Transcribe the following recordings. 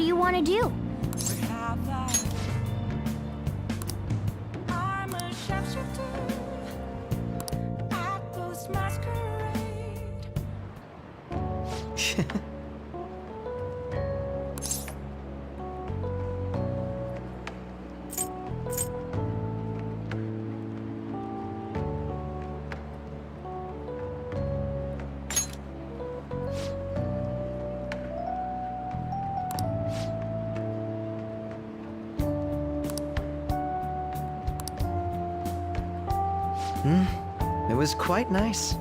you want to do? I'm a sharpshooter at Ghost Masquerade. It was quite nice.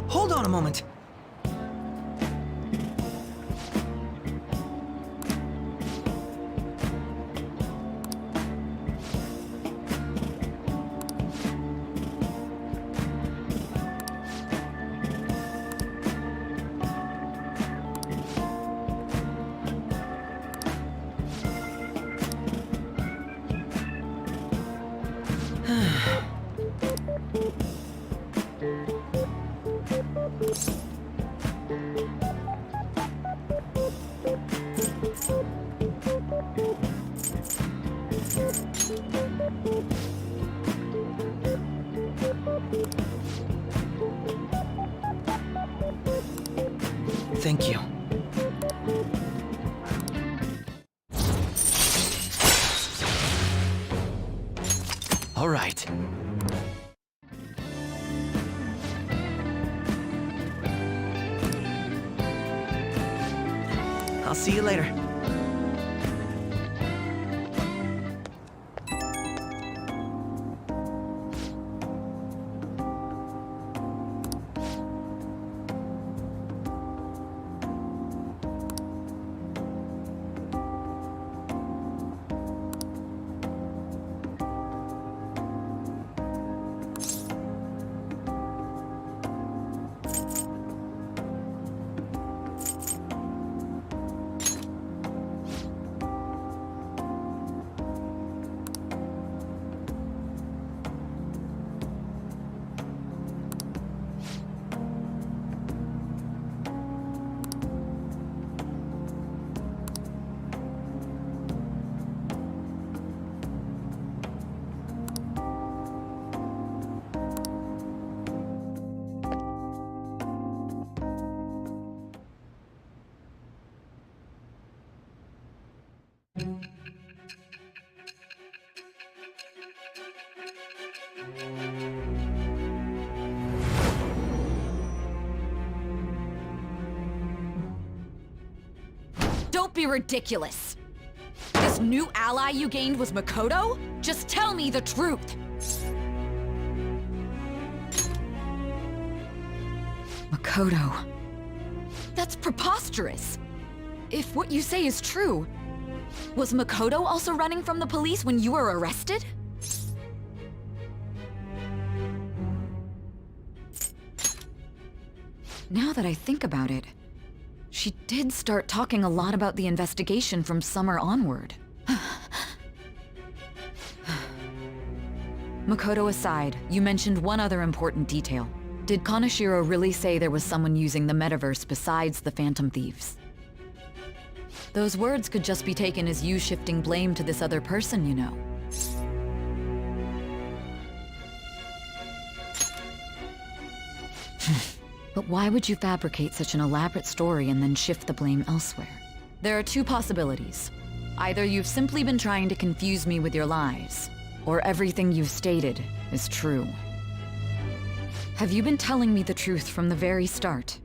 Hold on a moment. Thank you. All right. I'll see you later. Don't be ridiculous. This new ally you gained was Makoto? Just tell me the truth. Makoto. That's preposterous. If what you say is true, was Makoto also running from the police when you were arrested? Now that I think about it, she did start talking a lot about the investigation from summer onward. Makoto aside, you mentioned one other important detail. Did Kaneshiro really say there was someone using the metaverse besides the Phantom Thieves? Those words could just be taken as you shifting blame to this other person, you know. But why would you fabricate such an elaborate story and then shift the blame elsewhere? There are two possibilities. Either you've simply been trying to confuse me with your lies, or everything you've stated is true. Have you been telling me the truth from the very start?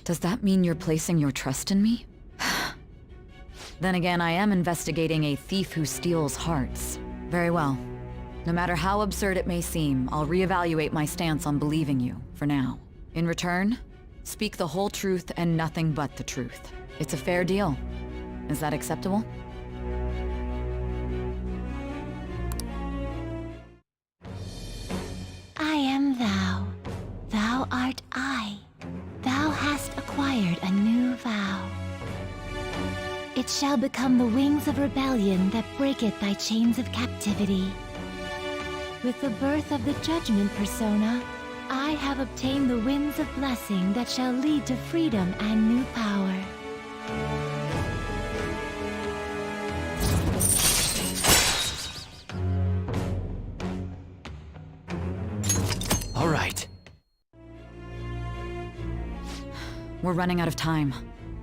Does that mean you're placing your trust in me? Then again, I am investigating a thief who steals hearts. Very well. No matter how absurd it may seem, I'll reevaluate my stance on believing you, for now. In return, speak the whole truth and nothing but the truth. It's a fair deal. Is that acceptable? I am thou. Thou art I. Thou hast acquired a new vow. It shall become the wings of rebellion that breaketh thy chains of captivity. With the birth of the judgment persona, I have obtained the winds of blessing that shall lead to freedom and new power. All right. We're running out of time.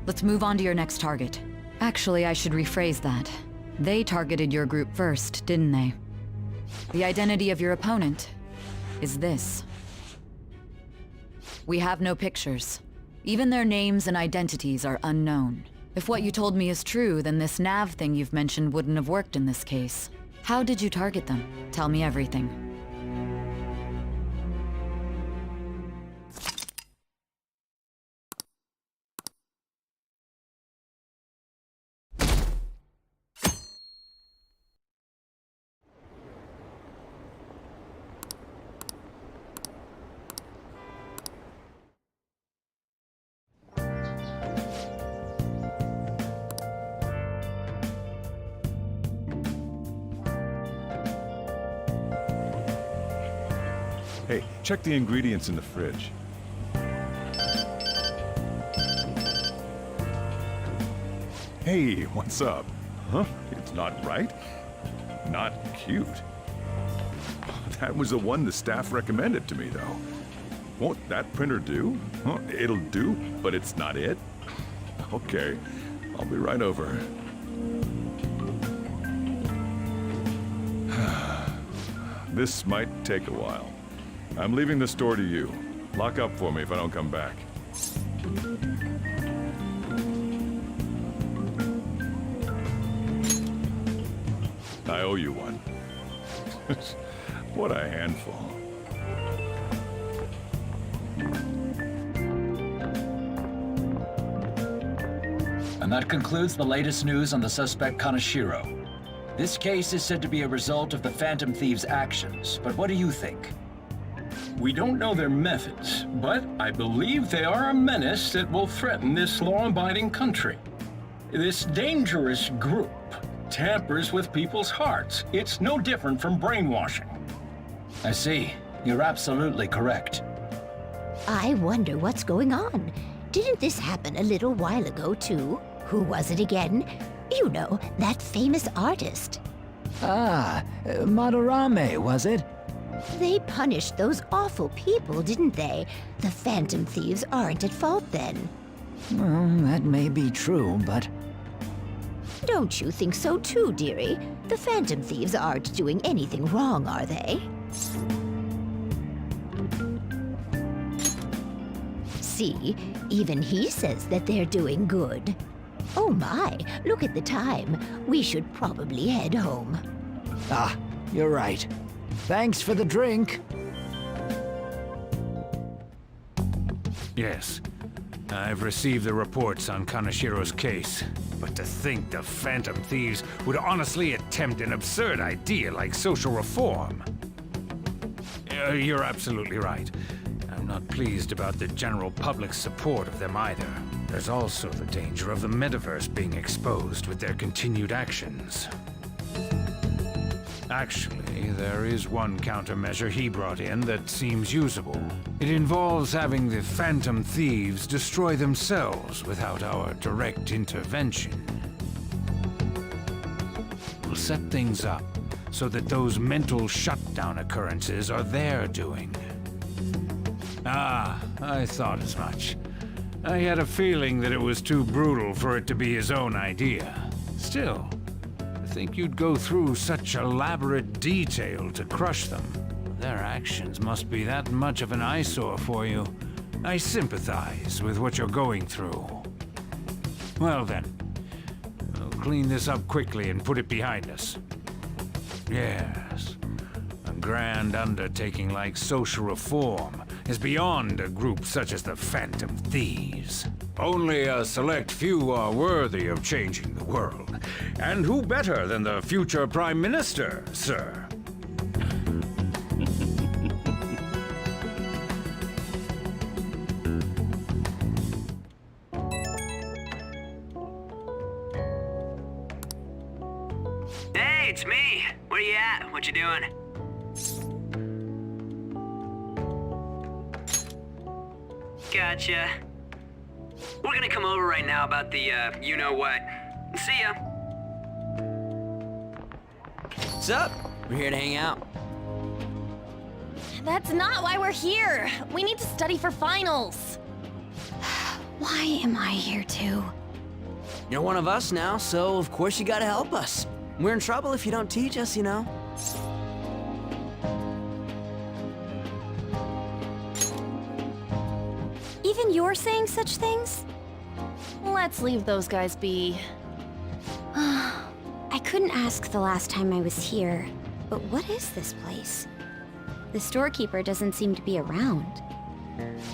Let's move on to your next target. Actually, I should rephrase that. They targeted your group first, didn't they? The identity of your opponent is this. We have no pictures. Even their names and identities are unknown. If what you told me is true, then this nav thing you've mentioned wouldn't have worked in this case. How did you target them? Tell me everything. Hey, check the ingredients in the fridge. Hey, what's up? Huh? It's not right? Not cute. That was the one the staff recommended to me, though. Won't that printer do? Huh? It'll do, but it's not it? Okay, I'll be right over. This might take a while. I'm leaving the store to you. Lock up for me if I don't come back. I owe you one. What a handful. And that concludes the latest news on the suspect Kaneshiro. This case is said to be a result of the Phantom Thieves' actions, but what do you think? We don't know their methods, but I believe they are a menace that will threaten this law-abiding country. This dangerous group tampers with people's hearts. It's no different from brainwashing. I see. You're absolutely correct. I wonder what's going on. Didn't this happen a little while ago, too? Who was it again? You know, that famous artist. Ah, Madarame, was it? They punished those awful people, didn't they? The Phantom Thieves aren't at fault then. Well, that may be true, but... Don't you think so too, dearie? The Phantom Thieves aren't doing anything wrong, are they? See, even he says that they're doing good. Oh my, look at the time. We should probably head home. Ah, you're right. Thanks for the drink. Yes. I've received the reports on Kaneshiro's case. But to think the Phantom Thieves would honestly attempt an absurd idea like social reform. You're absolutely right. I'm not pleased about the general public's support of them either. There's also the danger of the metaverse being exposed with their continued actions. Actually, there is one countermeasure he brought in that seems usable. It involves having the Phantom Thieves destroy themselves without our direct intervention. We'll set things up so that those mental shutdown occurrences are their doing. Ah, I thought as much. I had a feeling that it was too brutal for it to be his own idea. Still, to think you'd go through such elaborate detail to crush them. Their actions must be that much of an eyesore for you. I sympathize with what you're going through. Well then, we'll clean this up quickly and put it behind us. Yes, a grand undertaking like social reform is beyond a group such as the Phantom Thieves. Only a select few are worthy of changing the world. And who better than the future Prime Minister, sir? Hey, it's me. Where you at? What you doing? Gotcha. We're gonna come over right now about the, you-know-what. See ya. What's up? We're here to hang out. That's not why we're here. We need to study for finals. Why am I here too? You're one of us now, so of course you gotta help us. We're in trouble if you don't teach us, you know. Even you're saying such things? Let's leave those guys be. I couldn't ask the last time I was here, but what is this place? The storekeeper doesn't seem to be around.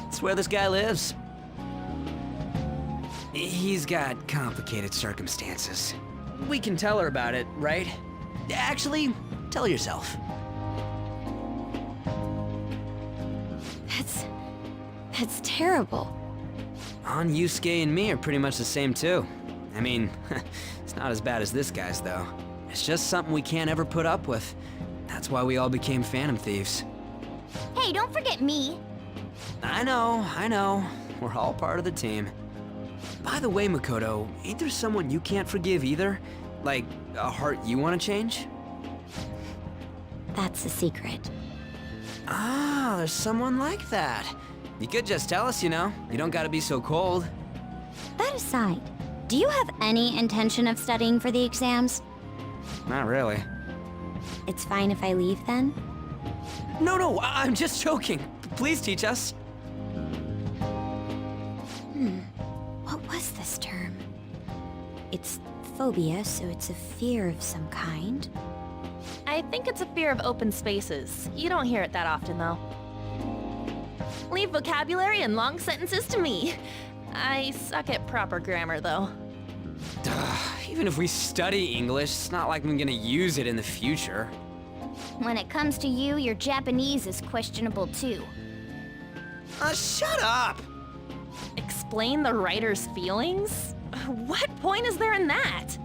It's where this guy lives. He's got complicated circumstances. We can tell her about it, right? Actually, tell yourself. That's terrible. On Yusuke and me are pretty much the same too. I mean, it's not as bad as this guy's though. It's just something we can't ever put up with. That's why we all became Phantom Thieves. Hey, don't forget me. I know. We're all part of the team. By the way, Makoto, ain't there someone you can't forgive either? Like, a heart you want to change? That's a secret. Ah, there's someone like that. You could just tell us, you know. You don't gotta be so cold. That aside, do you have any intention of studying for the exams? Not really. It's fine if I leave then? No, I'm just joking. Please teach us. What was this term? It's phobia, so it's a fear of some kind. I think it's a fear of open spaces. You don't hear it that often, though. Leave vocabulary and long sentences to me. I suck at proper grammar, though. Even if we study English, it's not like I'm gonna use it in the future. When it comes to you, your Japanese is questionable too. Shut up! Explain the writer's feelings? What point is there in that?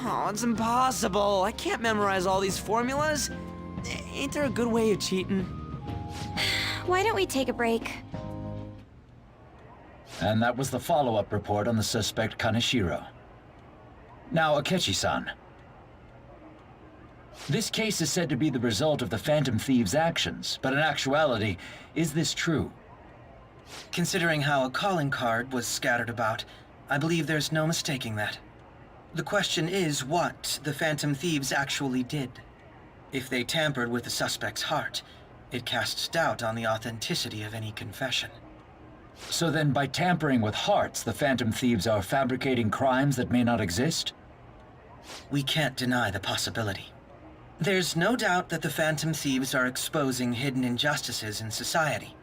Oh, it's impossible. I can't memorize all these formulas. Ain't there a good way of cheating? Why don't we take a break? And that was the follow-up report on the suspect Kaneshiro. Now, Akechi-san. This case is said to be the result of the Phantom Thieves' actions, but in actuality, is this true? Considering how a calling card was scattered about, I believe there's no mistaking that. The question is what the Phantom Thieves actually did. If they tampered with the suspect's heart, it casts doubt on the authenticity of any confession. So then, by tampering with hearts, the Phantom Thieves are fabricating crimes that may not exist? We can't deny the possibility. There's no doubt that the Phantom Thieves are exposing hidden injustices in society.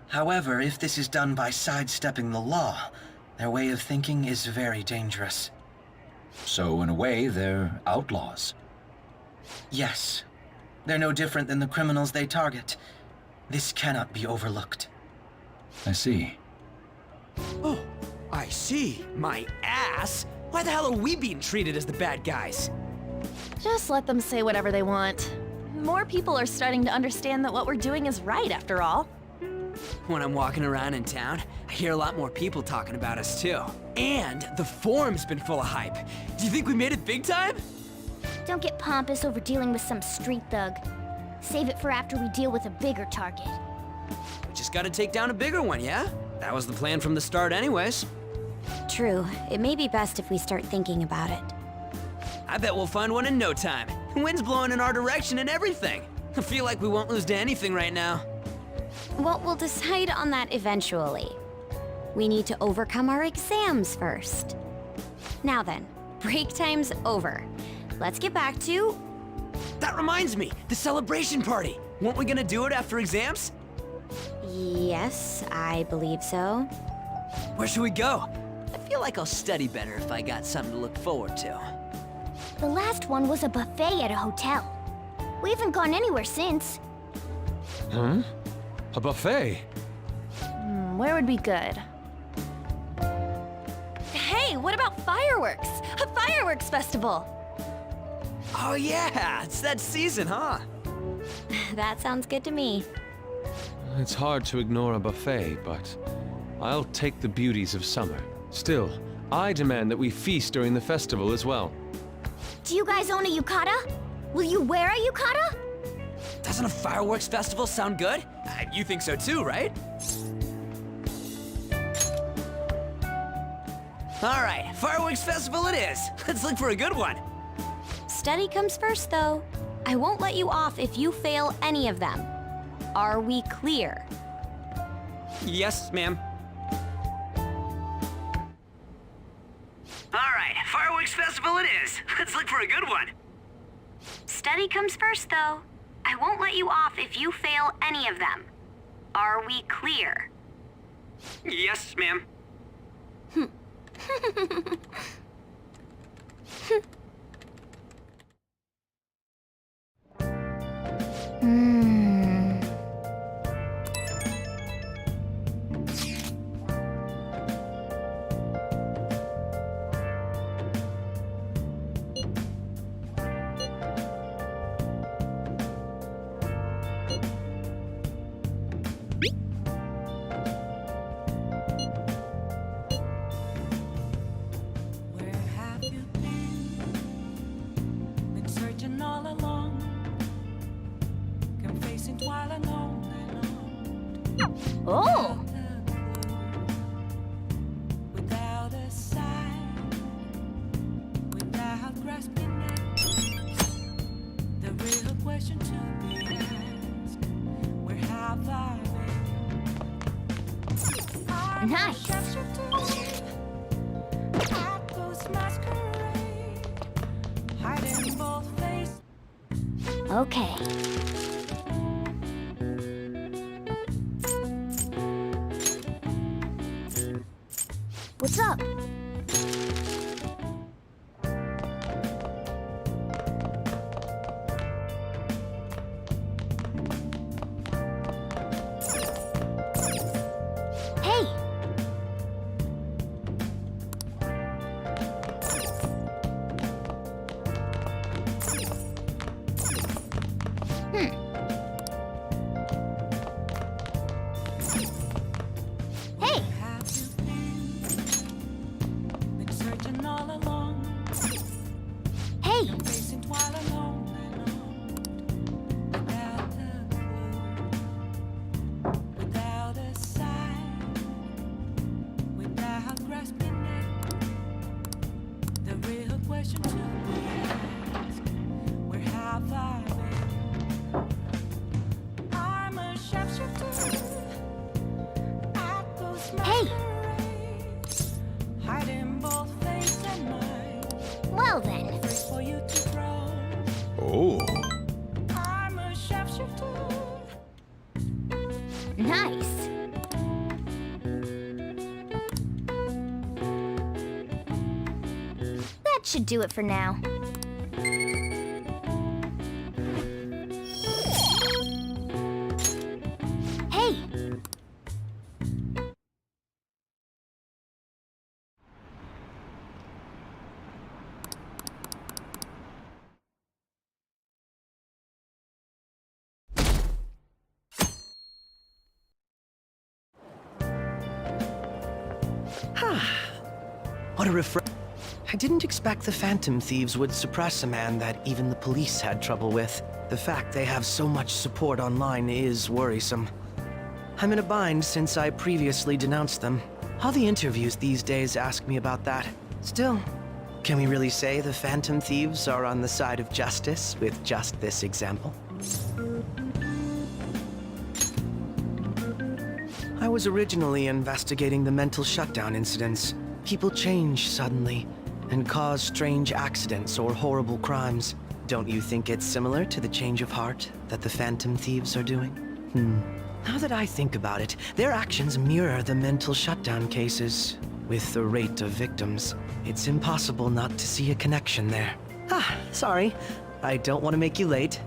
However, if this is done by sidestepping the law, their way of thinking is very dangerous. So, in a way, they're outlaws. Yes. They're no different than the criminals they target. This cannot be overlooked. I see. Oh, I see. My ass? Why the hell are we being treated as the bad guys? Just let them say whatever they want. More people are starting to understand that what we're doing is right, after all. When I'm walking around in town, I hear a lot more people talking about us too. And the forum's been full of hype. Do you think we made it big time? Don't get pompous over dealing with some street thug. Save it for after we deal with a bigger target. We just gotta take down a bigger one, yeah? That was the plan from the start anyways. True. It may be best if we start thinking about it. I bet we'll find one in no time. Wind's blowing in our direction and everything. I feel like we won't lose to anything right now. Well, we'll decide on that eventually. We need to overcome our exams first. Now then, break time's over. Let's get back to... That reminds me, the celebration party. Weren't we gonna do it after exams? Yes, I believe so. Where should we go? I feel like I'll study better if I got something to look forward to. The last one was a buffet at a hotel. We haven't gone anywhere since. Huh? A buffet? Where would be good? Hey, what about fireworks? A fireworks festival! Oh yeah, it's that season, huh? That sounds good to me. It's hard to ignore a buffet, but I'll take the beauties of summer. Still, I demand that we feast during the festival as well. Do you guys own a yukata? Will you wear a yukata? Doesn't a fireworks festival sound good? You think so too, right? All right, fireworks festival it is. Let's look for a good one. Study comes first, though. I won't let you off if you fail any of them. Are we clear? Yes, ma'am. All right, fireworks festival it is. Let's look for a good one. Study comes first, though. I won't let you off if you fail any of them. Are we clear? Yes, ma'am. Where have you been? Been searching all along, confessing while alone and on. Oh! Without a sign, without grasping it, the real question to be asked: where have I been? Nice. Okay. What's up? Hey! Hey! Been searching all along, Hey! facing while alone and on. Without a clue, without a sign, without grasping it, the real question to be asked: where have I been? I'm a sharpshooter. Hey! Hiding both face and mind. Well then. For you to throw. Oh. I'm a sharpshooter. Nice. That should do it for now. Hey! What a refresh. I didn't expect the Phantom Thieves would suppress a man that even the police had trouble with. The fact they have so much support online is worrisome. I'm in a bind since I previously denounced them. All the interviews these days ask me about that. Still, can we really say the Phantom Thieves are on the side of justice with just this example? I was originally investigating the mental shutdown incidents. People change suddenly and cause strange accidents or horrible crimes. Don't you think it's similar to the change of heart that the Phantom Thieves are doing? Now that I think about it, their actions mirror the mental shutdown cases. With the rate of victims, it's impossible not to see a connection there. Sorry. I don't want to make you late.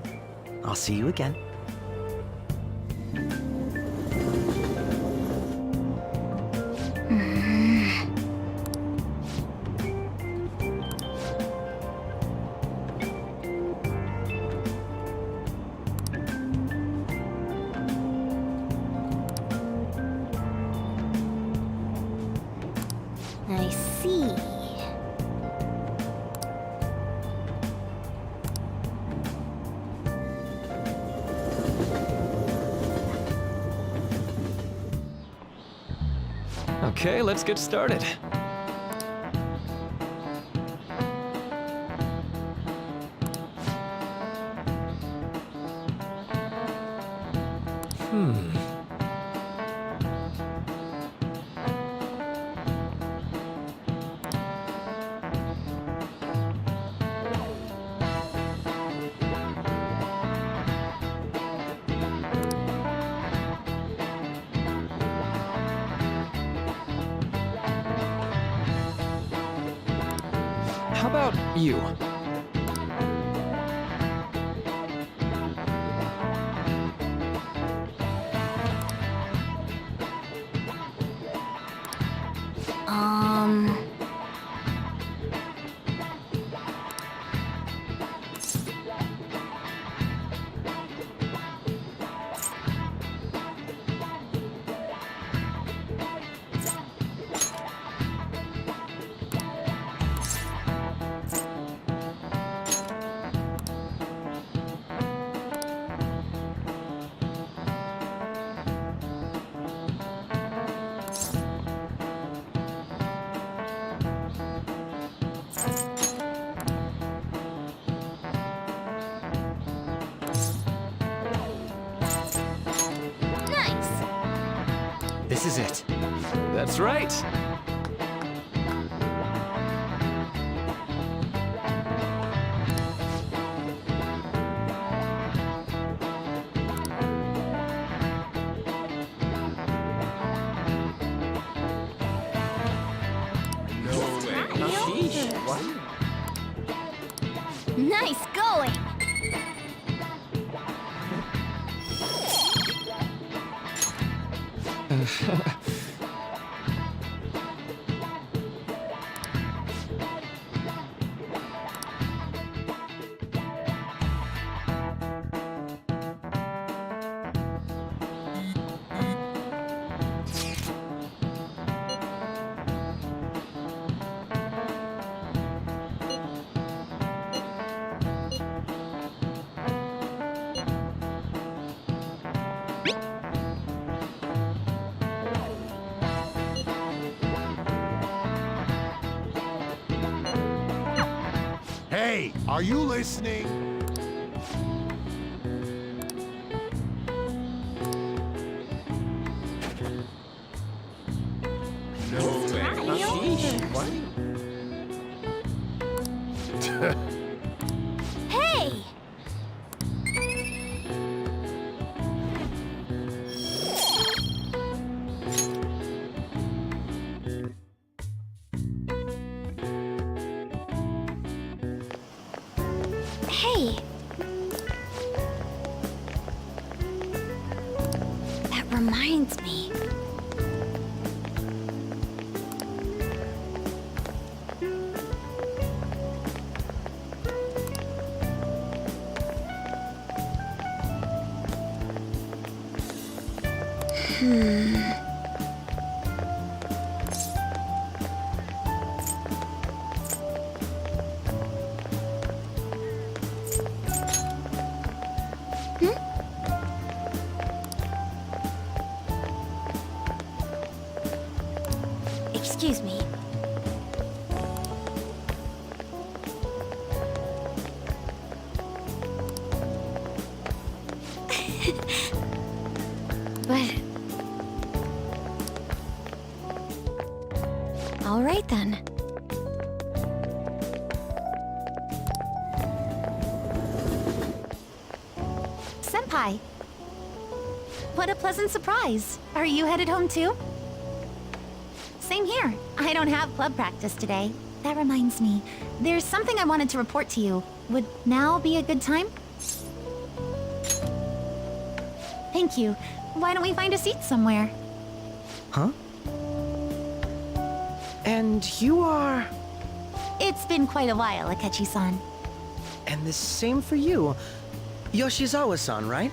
I'll see you again. I see. Okay, let's get started. How about you? This is it. That's right. Nice going! Hey, are you listening? Hey! Hey! That reminds me. Excuse me. But... All right then. Senpai! What a pleasant surprise. Are you headed home too? Same here. I don't have club practice today. That reminds me, there's something I wanted to report to you. Would now be a good time? Thank you. Why don't we find a seat somewhere? Huh? And you are... It's been quite a while, Akechi-san. And the same for you. Yoshizawa-san, right?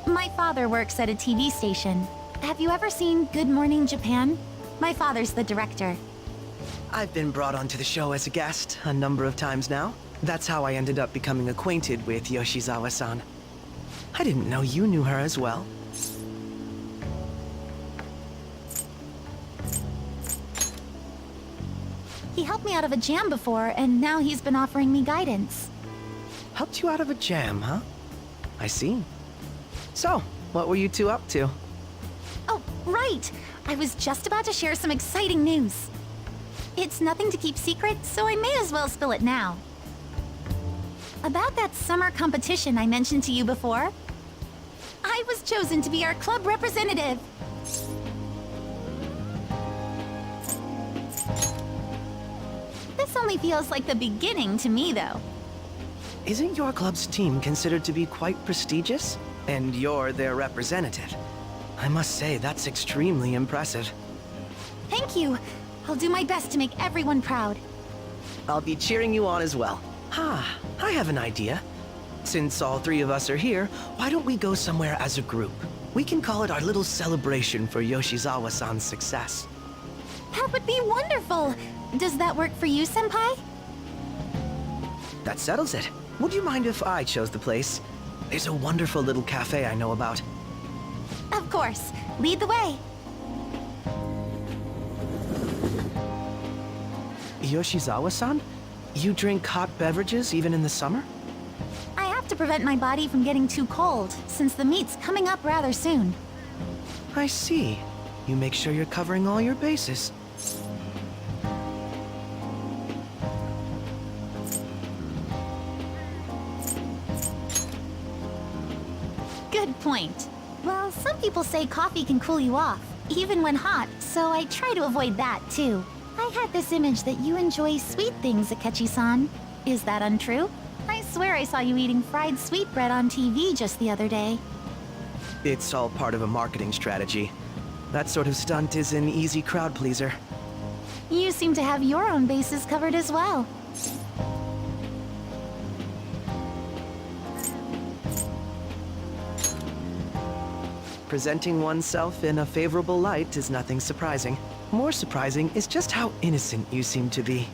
My father works at a TV station. Have you ever seen Good Morning Japan? My father's the director. I've been brought onto the show as a guest a number of times now. That's how I ended up becoming acquainted with Yoshizawa-san. I didn't know you knew her as well. He helped me out of a jam before, and now he's been offering me guidance. Helped you out of a jam, huh? I see. So, what were you two up to? Oh, right! I was just about to share some exciting news. It's nothing to keep secret, so I may as well spill it now. About that summer competition I mentioned to you before, I was chosen to be our club representative. This only feels like the beginning to me, though. Isn't your club's team considered to be quite prestigious? And you're their representative. I must say, that's extremely impressive. Thank you. I'll do my best to make everyone proud. I'll be cheering you on as well. I have an idea. Since all three of us are here, why don't we go somewhere as a group? We can call it our little celebration for Yoshizawa-san's success. That would be wonderful! Does that work for you, Senpai? That settles it. Would you mind if I chose the place? There's a wonderful little cafe I know about. Of course. Lead the way. Yoshizawa-san? You drink hot beverages even in the summer? I have to prevent my body from getting too cold, since the meet's coming up rather soon. I see. You make sure you're covering all your bases. Good point. Well, some people say coffee can cool you off, even when hot, so I try to avoid that, too. I had this image that you enjoy sweet things, Akechi-san. Is that untrue? I swear I saw you eating fried sweetbread on TV just the other day. It's all part of a marketing strategy. That sort of stunt is an easy crowd pleaser. You seem to have your own bases covered as well. Presenting oneself in a favorable light is nothing surprising. More surprising is just how innocent you seem to be.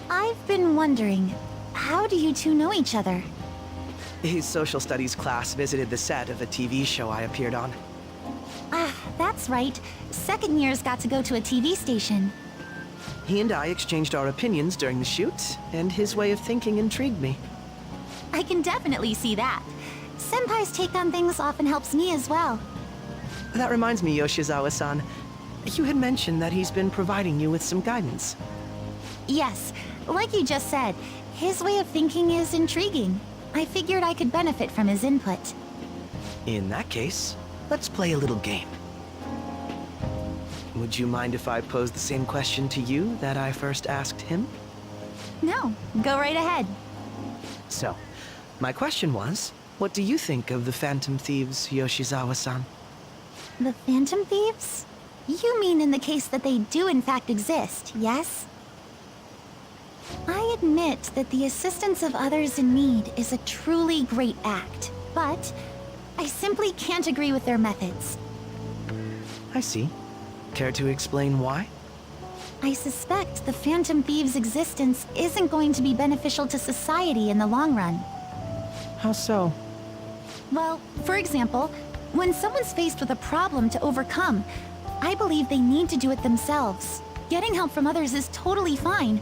I've been wondering, how do you two know each other? His social studies class visited the set of a TV show I appeared on. Ah, that's right. Second years got to go to a TV station. He and I exchanged our opinions during the shoot, and his way of thinking intrigued me. I can definitely see that. Senpai's take on things often helps me as well. That reminds me, Yoshizawa-san. You had mentioned that he's been providing you with some guidance. Yes, like you just said, his way of thinking is intriguing. I figured I could benefit from his input. In that case, let's play a little game. Would you mind if I pose the same question to you that I first asked him? No, go right ahead. So, my question was, what do you think of the Phantom Thieves, Yoshizawa-san? The Phantom Thieves? You mean in the case that they do in fact exist, yes? I admit that the assistance of others in need is a truly great act, but I simply can't agree with their methods. I see. Care to explain why? I suspect the Phantom Thieves' existence isn't going to be beneficial to society in the long run. How so? Well, for example, When someone's faced with a problem to overcome, I believe they need to do it themselves. Getting help from others is totally fine,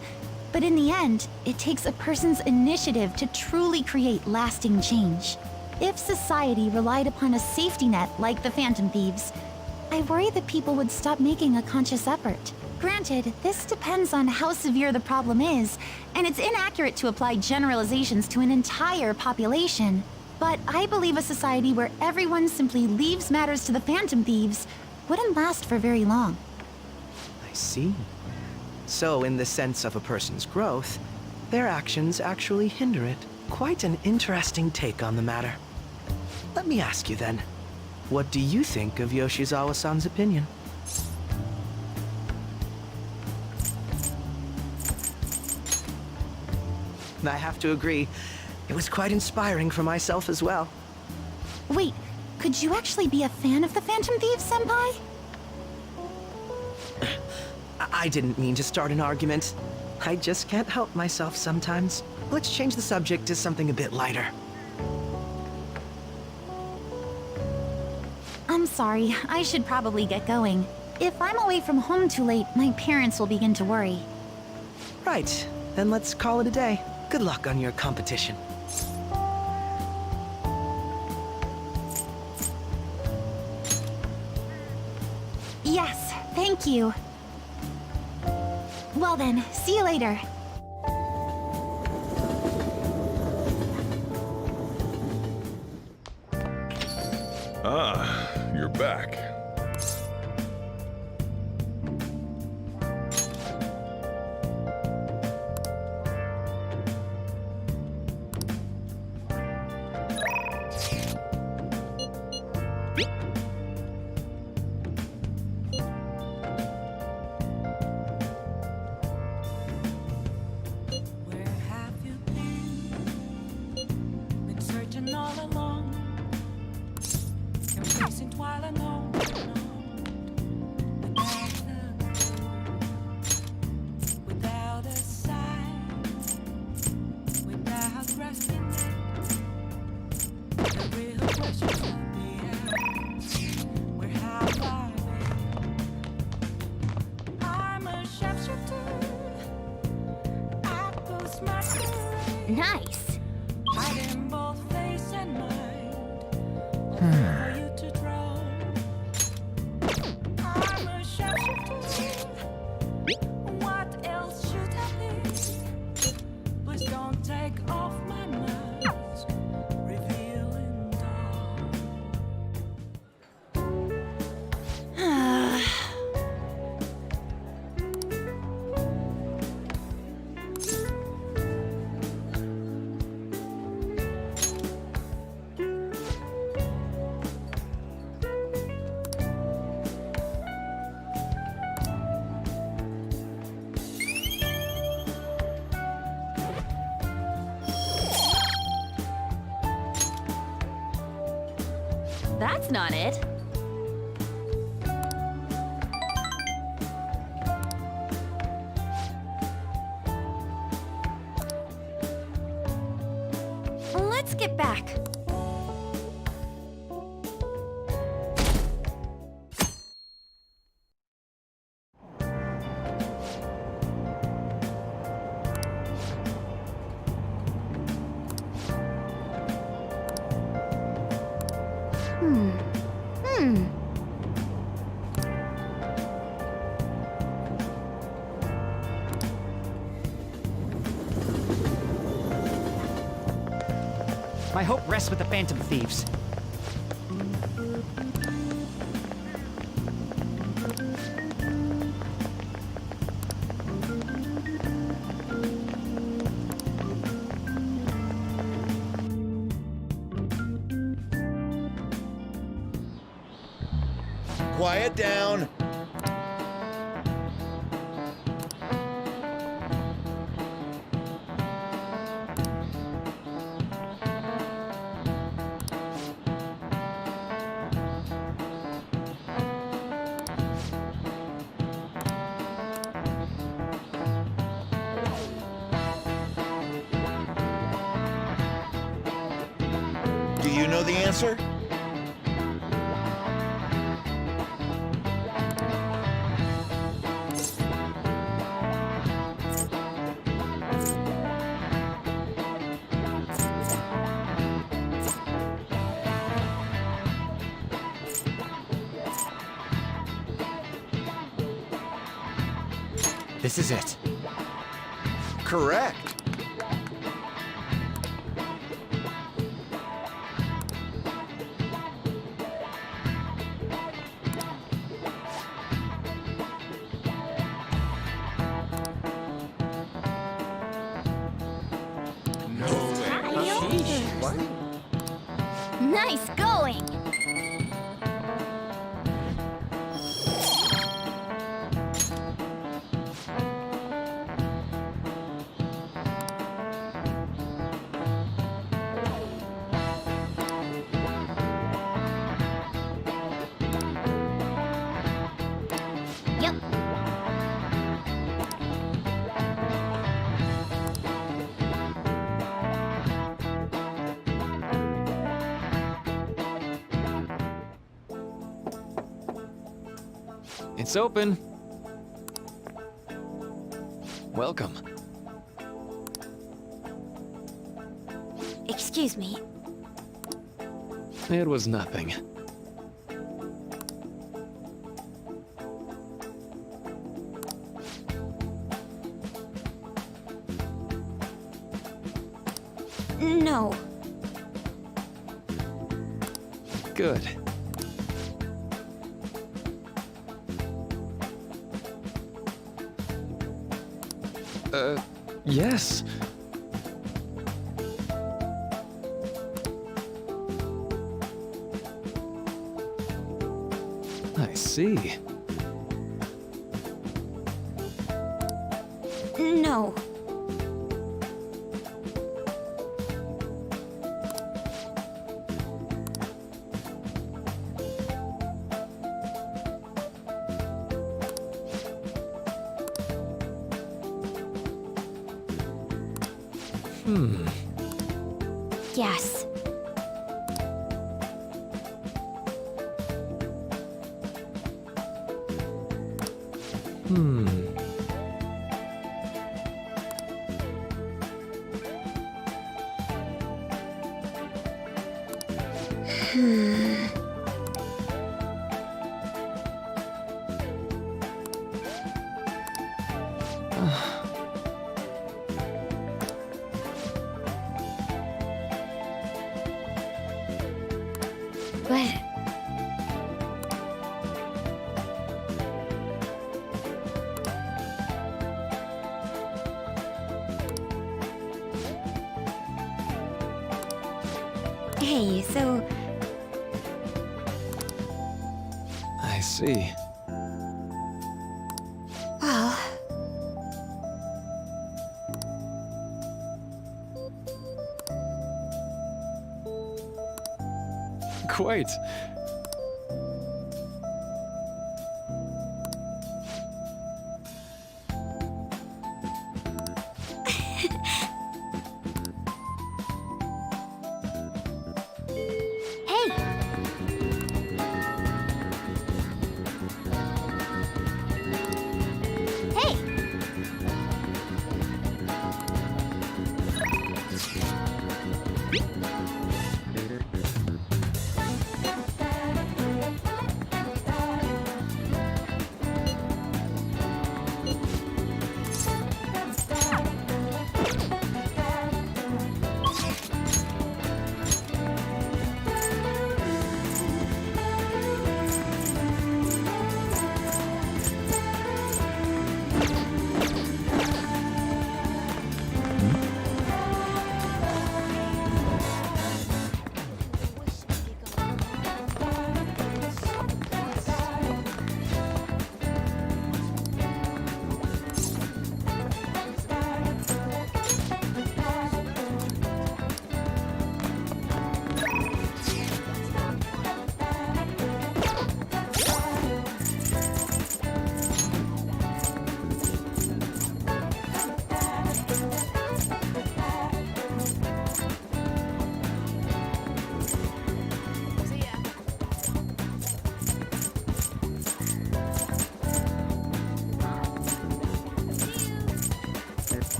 but in the end, it takes a person's initiative to truly create lasting change. If society relied upon a safety net like the Phantom Thieves, I worry that people would stop making a conscious effort. Granted, this depends on how severe the problem is, and it's inaccurate to apply generalizations to an entire population. But I believe a society where everyone simply leaves matters to the Phantom Thieves wouldn't last for very long. I see. So, in the sense of a person's growth, their actions actually hinder it. Quite an interesting take on the matter. Let me ask you then, what do you think of Yoshizawa-san's opinion? I have to agree, it was quite inspiring for myself as well. Wait, could you actually be a fan of the Phantom Thieves, Senpai? I didn't mean to start an argument. I just can't help myself sometimes. Let's change the subject to something a bit lighter. I'm sorry, I should probably get going. If I'm away from home too late, my parents will begin to worry. Right, then let's call it a day. Good luck on your competition. Yes, thank you. Well then, see you later. Ah, you're back. Where have you been searching all along, complacent while alone, without a sign, without resting it. The real question will be asked, where have I been? I'm a sharpshooter. Nice. Hiding both face and mind, for you to draw. I'm a sharpshooter. What else should I be? Please don't take off my mask, revealing That's not it. Let's get back. My hope rests with the Phantom Thieves. Quiet down. Do you know the answer? This is it. Correct. Nice going! Yep. It's open. Welcome. Excuse me. It was nothing. No. Good. Yes. I see. No. Yes. But... Hey, so... I see. Well... Quite. Hey! Hey!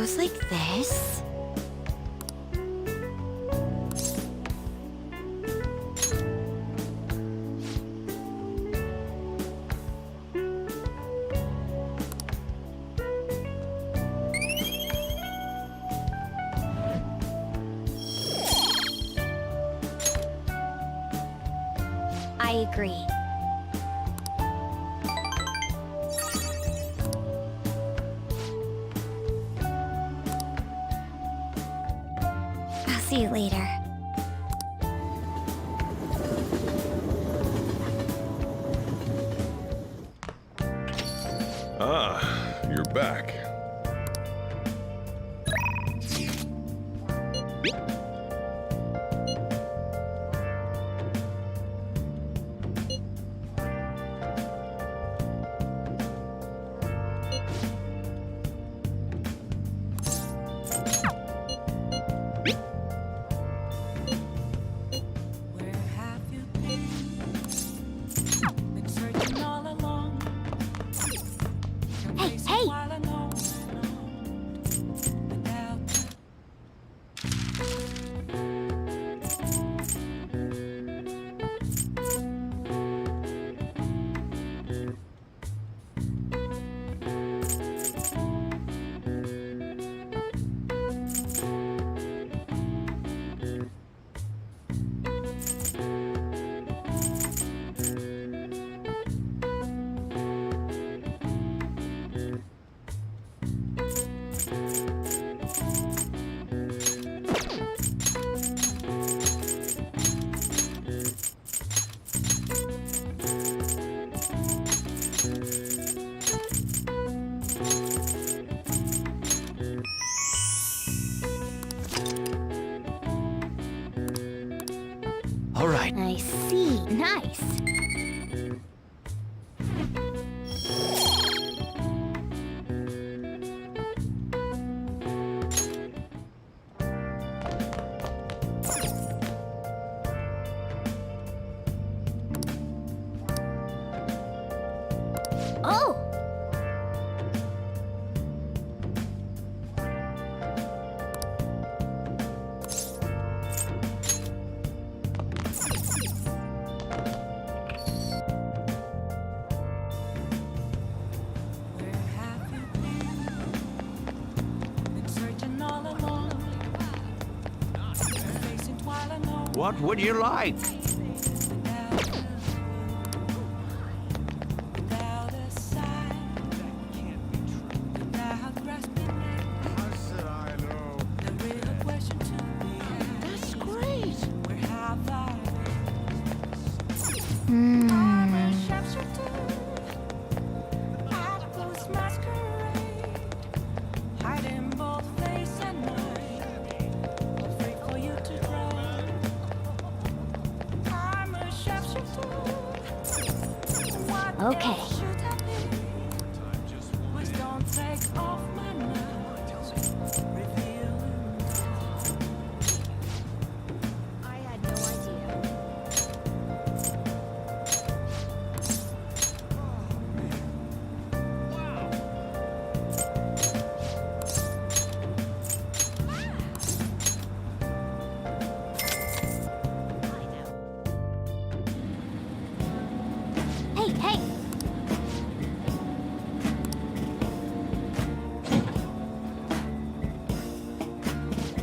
goes like this. I agree. I'll see you later. Ah, you're back. Where have you been searching all along. Hey, hey! While alone, without All right. I see. Nice. Oh! Where have you been searching all along. Facing while alone. What would you like? Without a sign, without grasping it. How should I know? The real question to be asked. That's great. Where have I been? I'm a sharpshooter. Apples masquerade, hiding both face and mind. Afraid for you to try. I'm a sharpshooter. What Okay. else should I be? Please don't take off my mind. Revealing I had no idea. Hey, hey!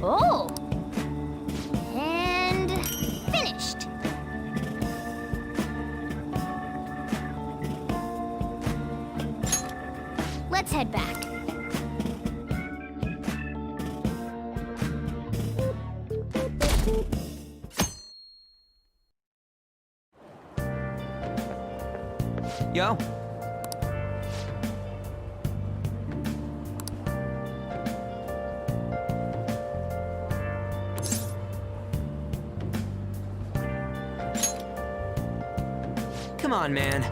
Oh! And finished! Let's head back. Yo. Come on, man.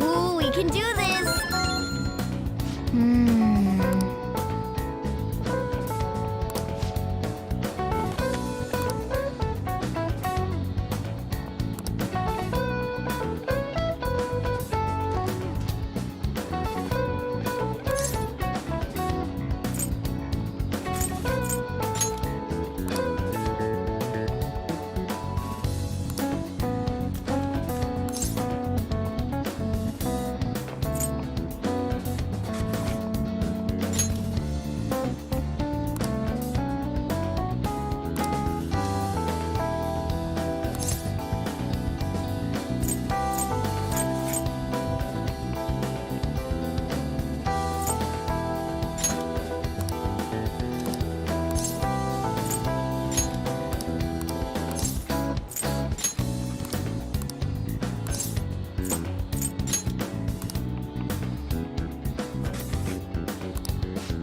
Ooh, we can do this!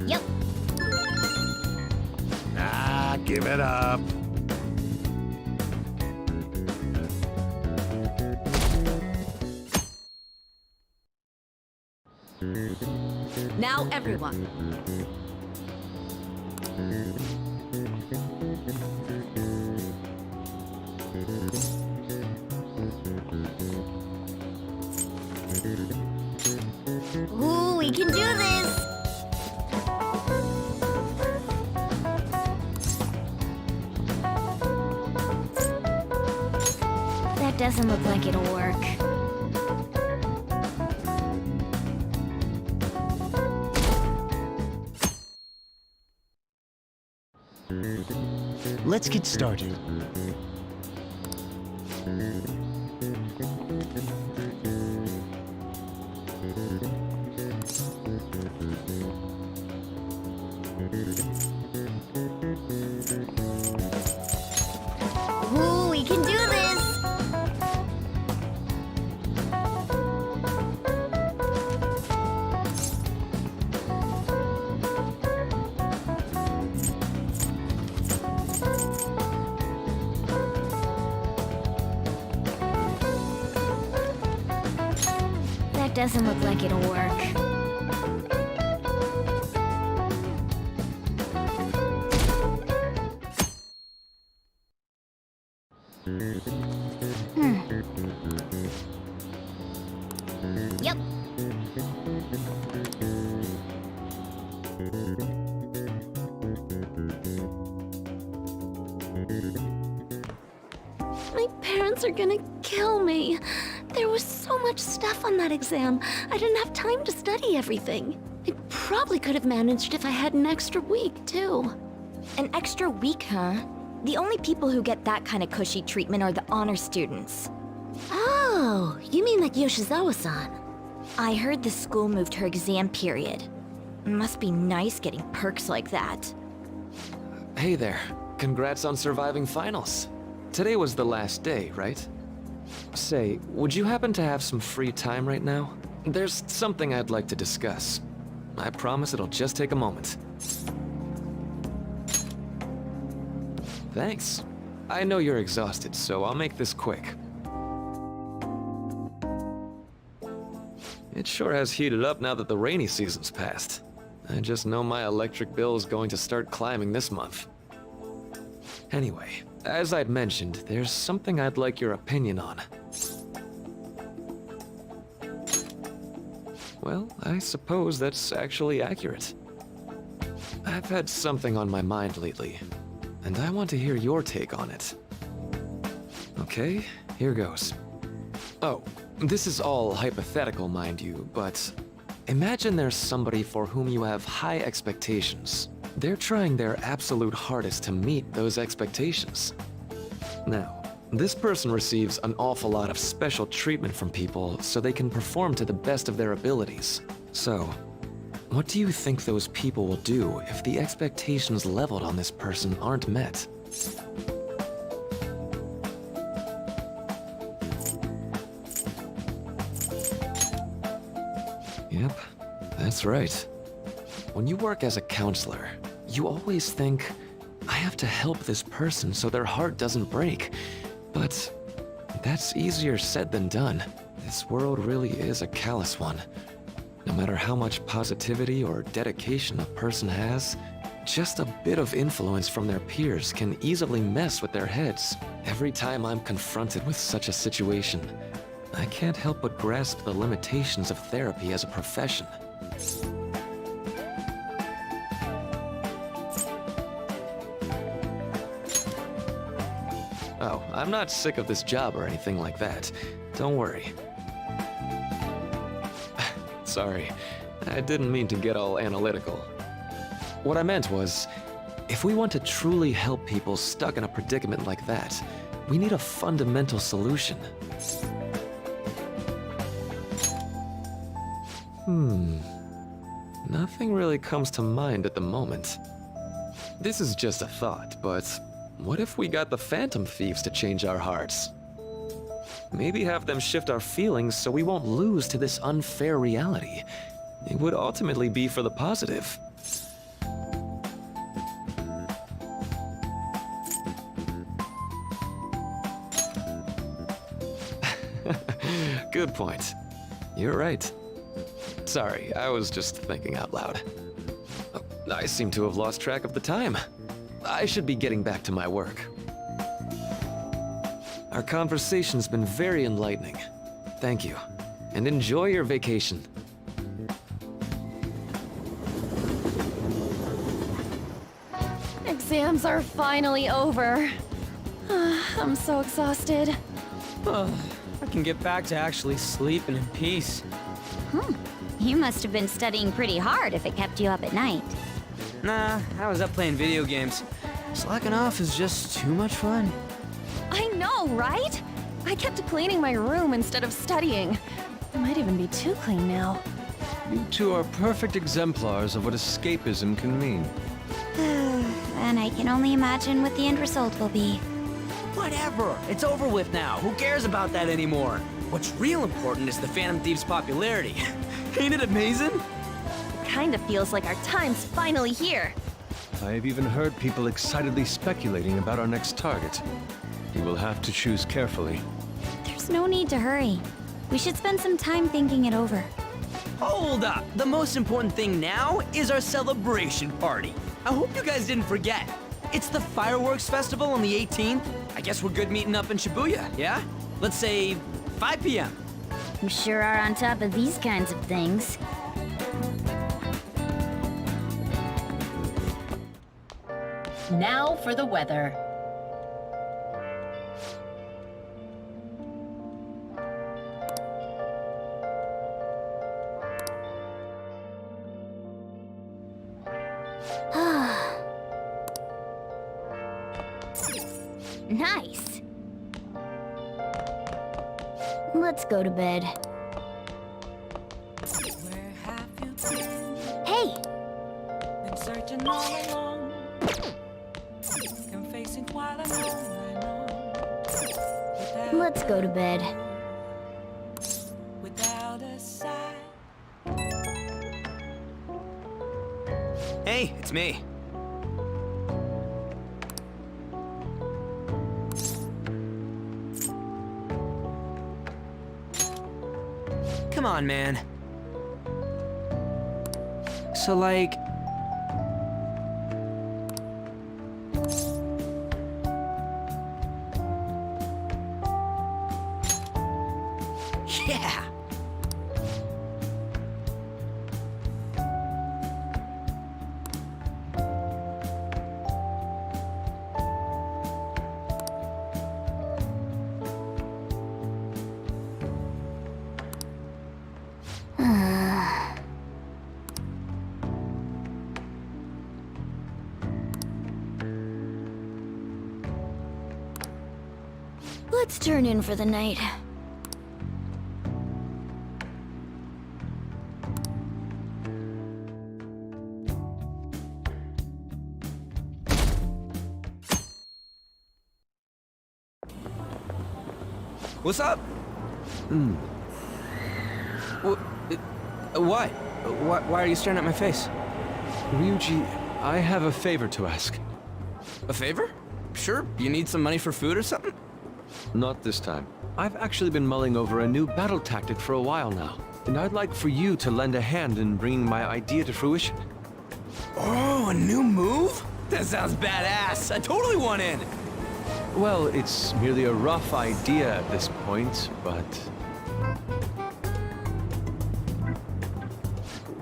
Yep. Ah, give it up. Now, everyone. Ooh, we can do this! That doesn't look like it'll work. Let's get started. Ooh, we can do this! That doesn't look like it'll work. Yep. My parents are gonna kill me. There was so much stuff on that exam. I didn't have time to study everything. I probably could have managed if I had an extra week, too. An extra week, huh? The only people who get that kind of cushy treatment are the honor students. Oh, you mean like Yoshizawa-san? I heard the school moved her exam period. Must be nice getting perks like that. Hey there. Congrats on surviving finals. Today was the last day, right? Say, would you happen to have some free time right now? There's something I'd like to discuss. I promise it'll just take a moment. Thanks. I know you're exhausted, so I'll make this quick. It sure has heated up now that the rainy season's passed. I just know my electric bill is going to start climbing this month. Anyway, as I'd mentioned, there's something I'd like your opinion on. Well, I suppose that's actually accurate. I've had something on my mind lately, and I want to hear your take on it. Okay, here goes. Oh, this is all hypothetical, mind you, but imagine there's somebody for whom you have high expectations. They're trying their absolute hardest to meet those expectations. Now, this person receives an awful lot of special treatment from people so they can perform to the best of their abilities. So, what do you think those people will do if the expectations leveled on this person aren't met? Yep, that's right. When you work as a counselor, you always think, I have to help this person so their heart doesn't break. But that's easier said than done. This world really is a callous one. No matter how much positivity or dedication a person has, just a bit of influence from their peers can easily mess with their heads. Every time I'm confronted with such a situation, I can't help but grasp the limitations of therapy as a profession. Oh, I'm not sick of this job or anything like that. Don't worry. Sorry, I didn't mean to get all analytical. What I meant was, if we want to truly help people stuck in a predicament like that, we need a fundamental solution. Nothing really comes to mind at the moment. This is just a thought, but what if we got the Phantom Thieves to change our hearts? Maybe have them shift our feelings so we won't lose to this unfair reality. It would ultimately be for the positive. Good point. You're right. Sorry, I was just thinking out loud. Oh, I seem to have lost track of the time. I should be getting back to my work. Our conversation's been very enlightening. Thank you, and enjoy your vacation. Exams are finally over. I'm so exhausted. I can get back to actually sleeping in peace. You must have been studying pretty hard if it kept you up at night. Nah, I was up playing video games. Slacking off is just too much fun. I know, right? I kept cleaning my room instead of studying. It might even be too clean now. You two are perfect exemplars of what escapism can mean. And I can only imagine what the end result will be. Whatever. It's over with now. Who cares about that anymore? What's real important is the Phantom Thieves' popularity. Ain't it amazing? Kinda feels like our time's finally here. I have even heard people excitedly speculating about our next target. You will have to choose carefully. There's no need to hurry. We should spend some time thinking it over. Hold up! The most important thing now is our celebration party. I hope you guys didn't forget. It's the fireworks festival on the 18th. I guess we're good meeting up in Shibuya, yeah? Let's say 5 p.m. You sure are on top of these kinds of things. Now for the weather. Nice. Let's go to bed. Where have you been? Hey! Been searching all along. Confessing while I'm on. Let's go to bed. Without a sigh. Hey, it's me. Come on, man. So, like... Yeah! Let's turn in for the night. What's up? What? Why are you staring at my face? Ryuji, I have a favor to ask. A favor? Sure, you need some money for food or something? Not this time. I've actually been mulling over a new battle tactic for a while now, and I'd like for you to lend a hand in bringing my idea to fruition. Oh, a new move? That sounds badass. I totally want in. Well, it's merely a rough idea at this point, but...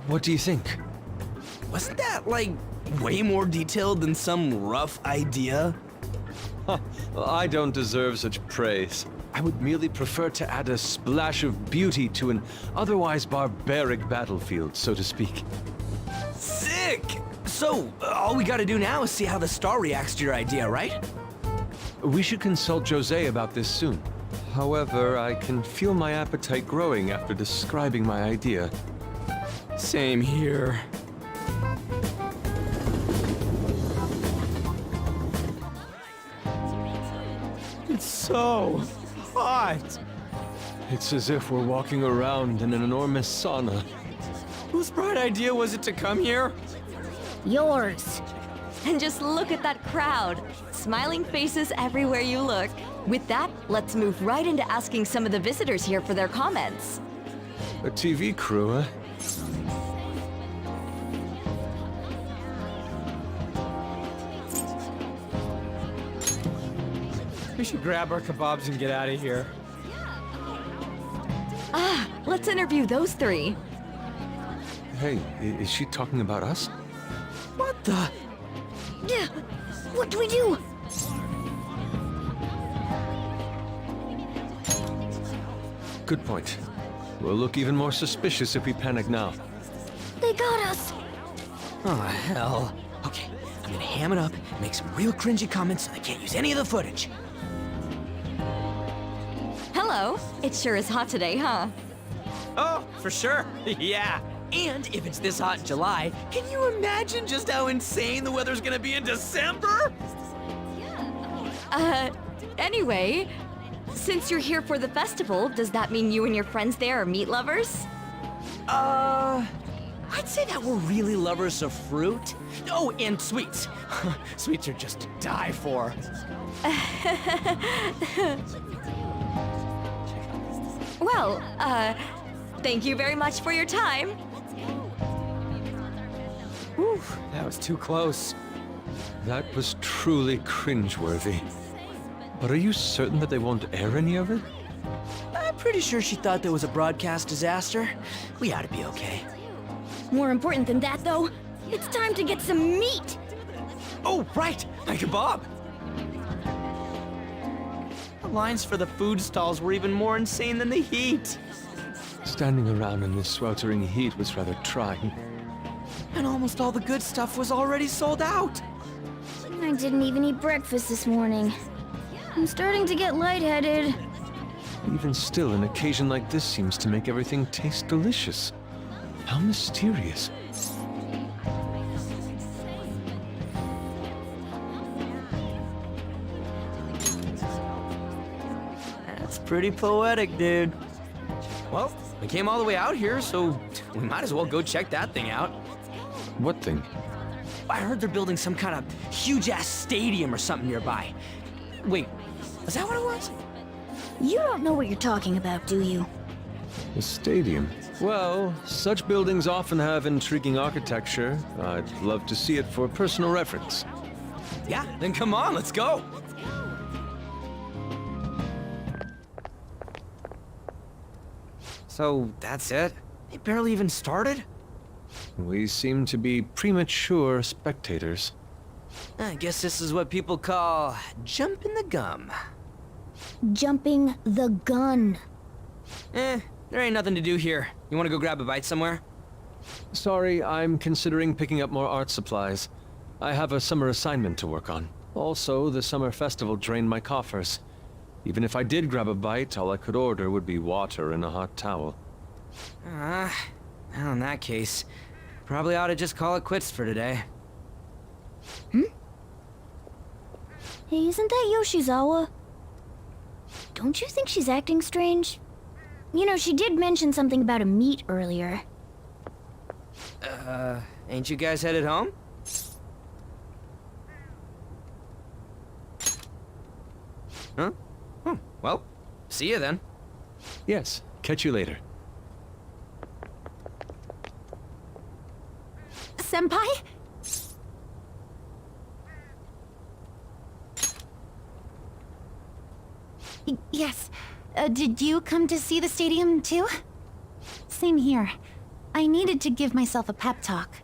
What do you think? Wasn't that, like, way more detailed than some rough idea? Huh, well, I don't deserve such praise. I would merely prefer to add a splash of beauty to an otherwise barbaric battlefield, so to speak. Sick! So, all we gotta do now is see how the star reacts to your idea, right? We should consult Jose about this soon. However, I can feel my appetite growing after describing my idea. Same here. It's so hot. It's as if we're walking around in an enormous sauna. Whose bright idea was it to come here? Yours. And just look at that crowd. Smiling faces everywhere you look. With that, let's move right into asking some of the visitors here for their comments. A TV crew, huh? We should grab our kebabs and get out of here. Ah, let's interview those three. Hey, is she talking about us? What the? Yeah. What do we do? Good point. We'll look even more suspicious if we panic now. They got us. Oh, hell. Okay, I'm gonna ham it up and make some real cringy comments so they can't use any of the footage. Hello. It sure is hot today, huh? Oh, for sure. Yeah. And if it's this hot in July, can you imagine just how insane the weather's gonna be in December? Anyway, since you're here for the festival, does that mean you and your friends there are meat lovers? I'd say that we're really lovers of fruit. Oh, and sweets. Sweets are just to die for. Well, thank you very much for your time. Whew, that was too close. That was truly cringeworthy. But are you certain that they won't air any of it? I'm pretty sure she thought there was a broadcast disaster. We ought to be okay. More important than that, though, it's time to get some meat. Oh, right! My kebab! The lines for the food stalls were even more insane than the heat. Standing around in this sweltering heat was rather trying. And almost all the good stuff was already sold out. I didn't even eat breakfast this morning. I'm starting to get lightheaded. Even still, an occasion like this seems to make everything taste delicious. How mysterious. That's pretty poetic, dude. Well, we came all the way out here, so we might as well go check that thing out. What thing? I heard they're building some kind of huge-ass stadium or something nearby. Wait, is that what it was? You don't know what you're talking about, do you? A stadium? Well, such buildings often have intriguing architecture. I'd love to see it for personal reference. Yeah, then come on, let's go. So, that's it? They barely even started? We seem to be premature spectators. I guess this is what people call jumping the gum. Jumping the gun. There ain't nothing to do here. You wanna go grab a bite somewhere? Sorry, I'm considering picking up more art supplies. I have a summer assignment to work on. Also, the summer festival drained my coffers. Even if I did grab a bite, all I could order would be water and a hot towel. Well, in that case, probably ought to just call it quits for today. Hey, isn't that Yoshizawa? Don't you think she's acting strange? You know, she did mention something about a meet earlier. Ain't you guys headed home? Huh? Well, see you then. Yes, catch you later. Senpai? Yes. Did you come to see the stadium, too? Same here. I needed to give myself a pep talk.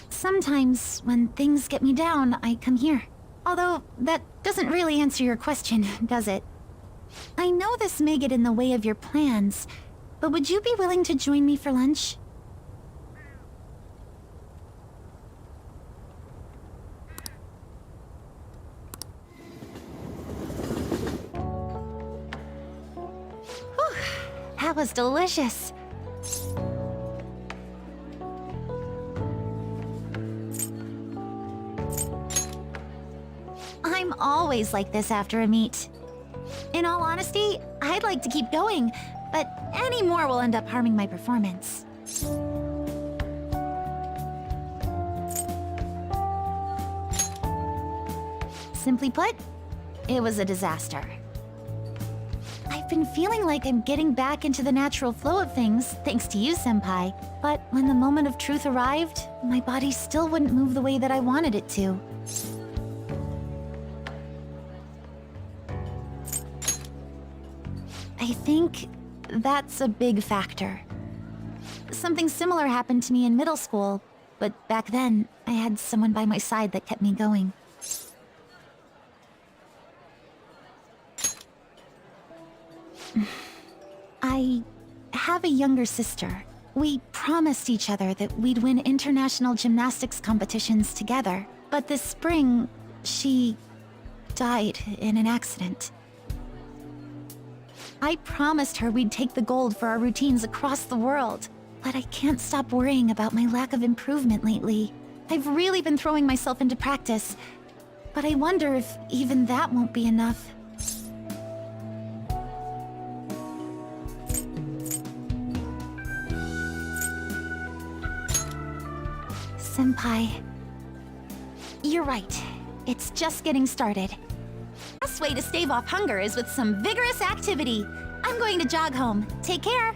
Sometimes, when things get me down, I come here. Although, that doesn't really answer your question, does it? I know this may get in the way of your plans, but would you be willing to join me for lunch? Whew, that was delicious. I'm always like this after a meet. In all honesty, I'd like to keep going, but any more will end up harming my performance. Simply put, it was a disaster. I've been feeling like I'm getting back into the natural flow of things, thanks to you, Senpai. But when the moment of truth arrived, my body still wouldn't move the way that I wanted it to. I think that's a big factor. Something similar happened to me in middle school, but back then, I had someone by my side that kept me going. I have a younger sister. We promised each other that we'd win international gymnastics competitions together. But this spring, she died in an accident. I promised her we'd take the gold for our routines across the world. But I can't stop worrying about my lack of improvement lately. I've really been throwing myself into practice. But I wonder if even that won't be enough. Senpai, you're right. It's just getting started. The best way to stave off hunger is with some vigorous activity. I'm going to jog home. Take care.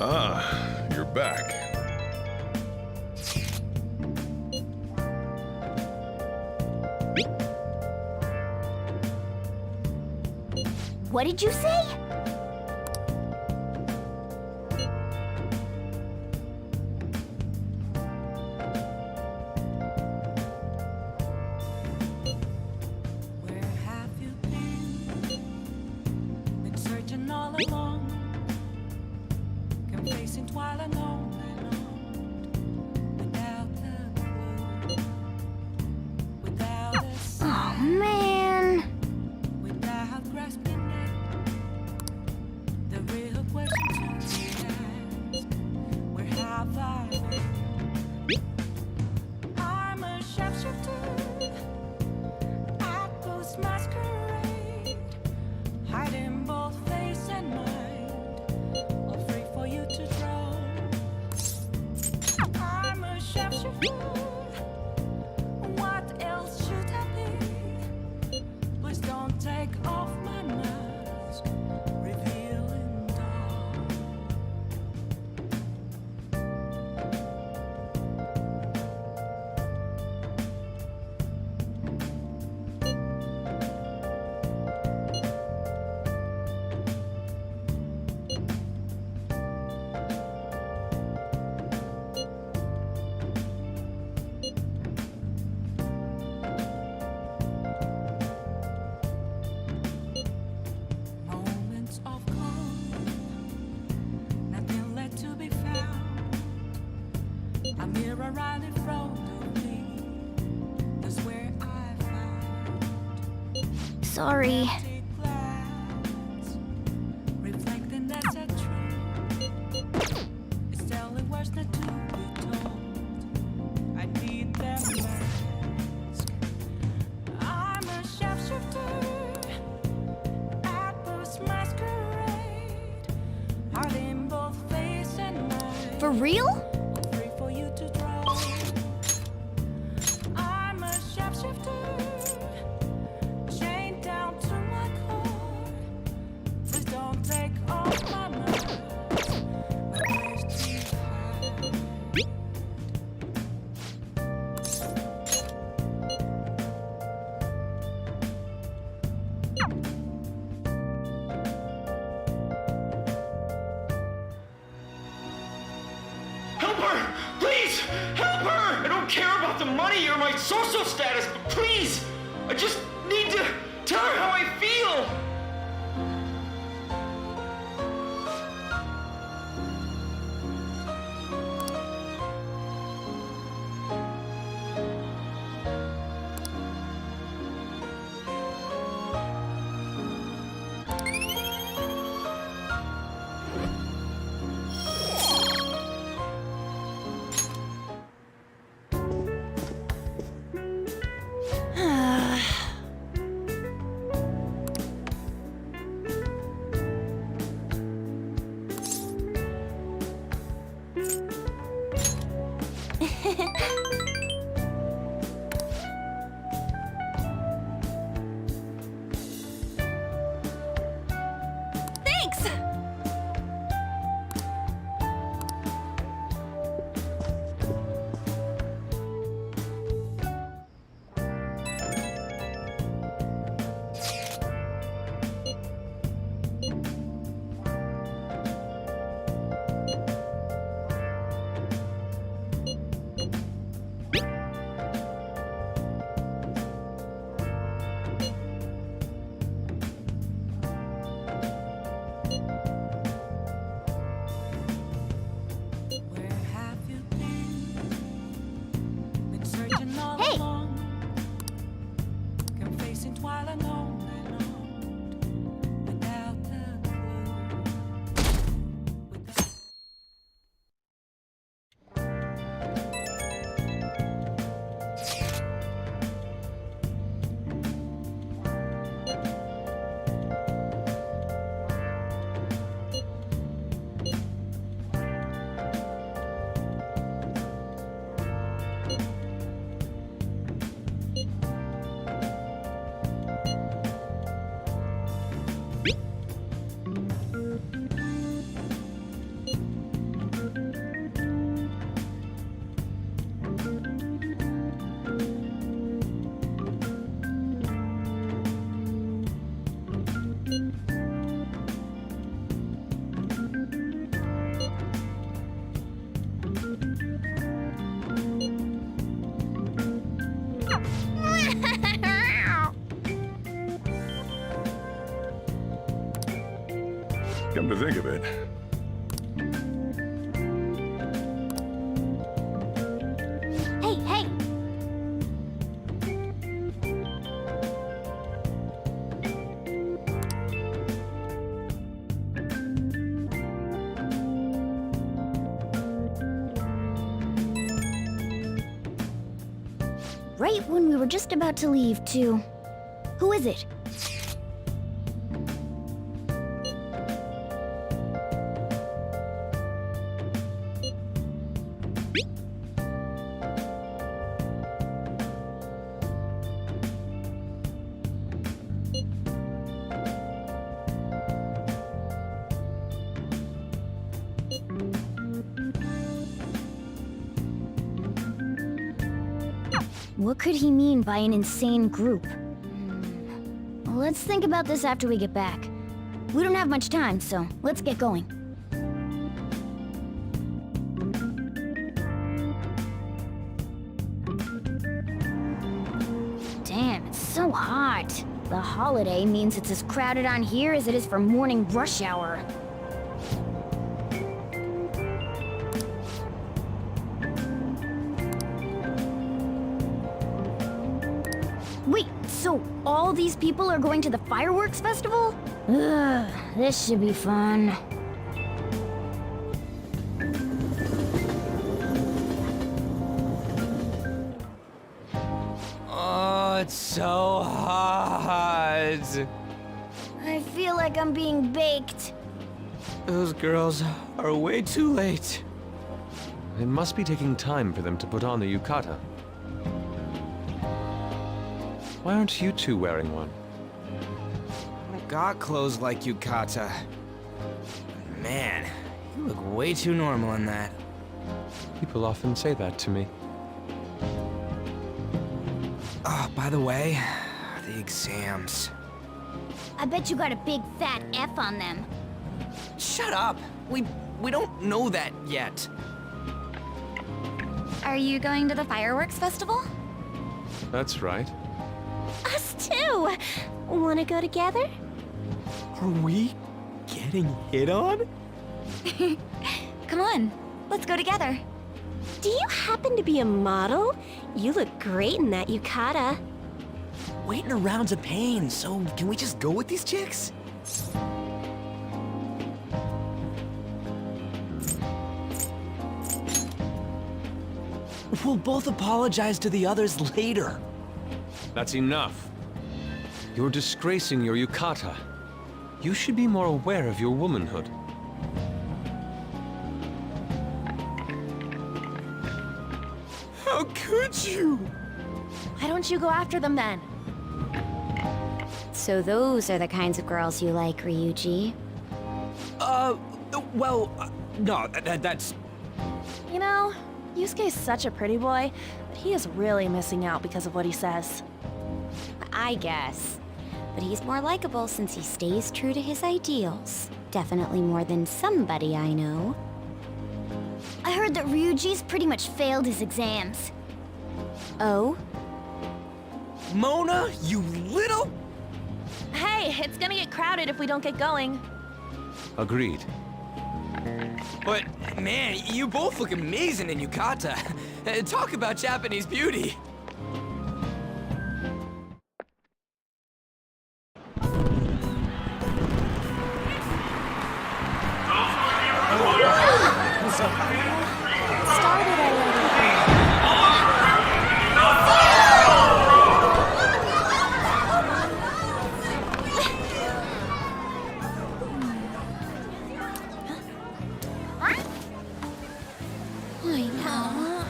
Ah, you're back. What did you say? along, complacent while alone without the clue, without a sign, Oh, man. without grasping it. The real question to be asked, where have I been? I'm a sharpshooter at post masquerade, hiding both face and mind, all free for you to draw. I'm a sharpshooter. What else should I be? Please don't take off my mask, revealing dawn. Moments of calm, nothing left to be found. A mirror right in front of me, that's where I found Sorry. empty glass, reflecting that's a truth. It's telling words not to be told. I need that mask. I'm a sharpshooter at post masquerade, hiding both face and mind. For real? Free for you to draw. I'm a sharpshooter, chained down to my core. Please don't take off my mask. My place to hide. Help her! Please! Help her! I don't care about the money or my social status, but please! I just need to tell her how I feel! Thanks! Where have you been? Been searching all Hey! along, complacent while alone without the clue. Without Come to think of it, Hey, hey! Right when we were just about to leave, too. Who is it? What could he mean by an insane group? Let's think about this after we get back. We don't have much time, so let's get going. Damn, it's so hot. The holiday means it's as crowded on here as it is for morning rush hour. Wait, so all these people are going to the fireworks festival? Ugh, this should be fun. Oh, it's so hot. I feel like I'm being baked. Those girls are way too late. It must be taking time for them to put on the yukata. Why aren't you two wearing one? I got clothes like yukata. Man, you look way too normal in that. People often say that to me. Oh, by the way, the exams. I bet you got a big fat F on them. Shut up! We don't know that yet. Are you going to the fireworks festival? That's right. Us too! Wanna go together? Are we getting hit on? Come on, let's go together. Do you happen to be a model? You look great in that yukata. Waiting around's a pain, so can we just go with these chicks? We'll both apologize to the others later. That's enough. You're disgracing your yukata. You should be more aware of your womanhood. How could you? Why don't you go after them then? So those are the kinds of girls you like, Ryuji. No, that's... You know, Yusuke's such a pretty boy, but he is really missing out because of what he says. I guess. But he's more likable since he stays true to his ideals. Definitely more than somebody I know. I heard that Ryuji's pretty much failed his exams. Oh? Mona, you little... Hey, it's gonna get crowded if we don't get going. Agreed. But, man, you both look amazing in yukata. Talk about Japanese beauty. Started already. I know.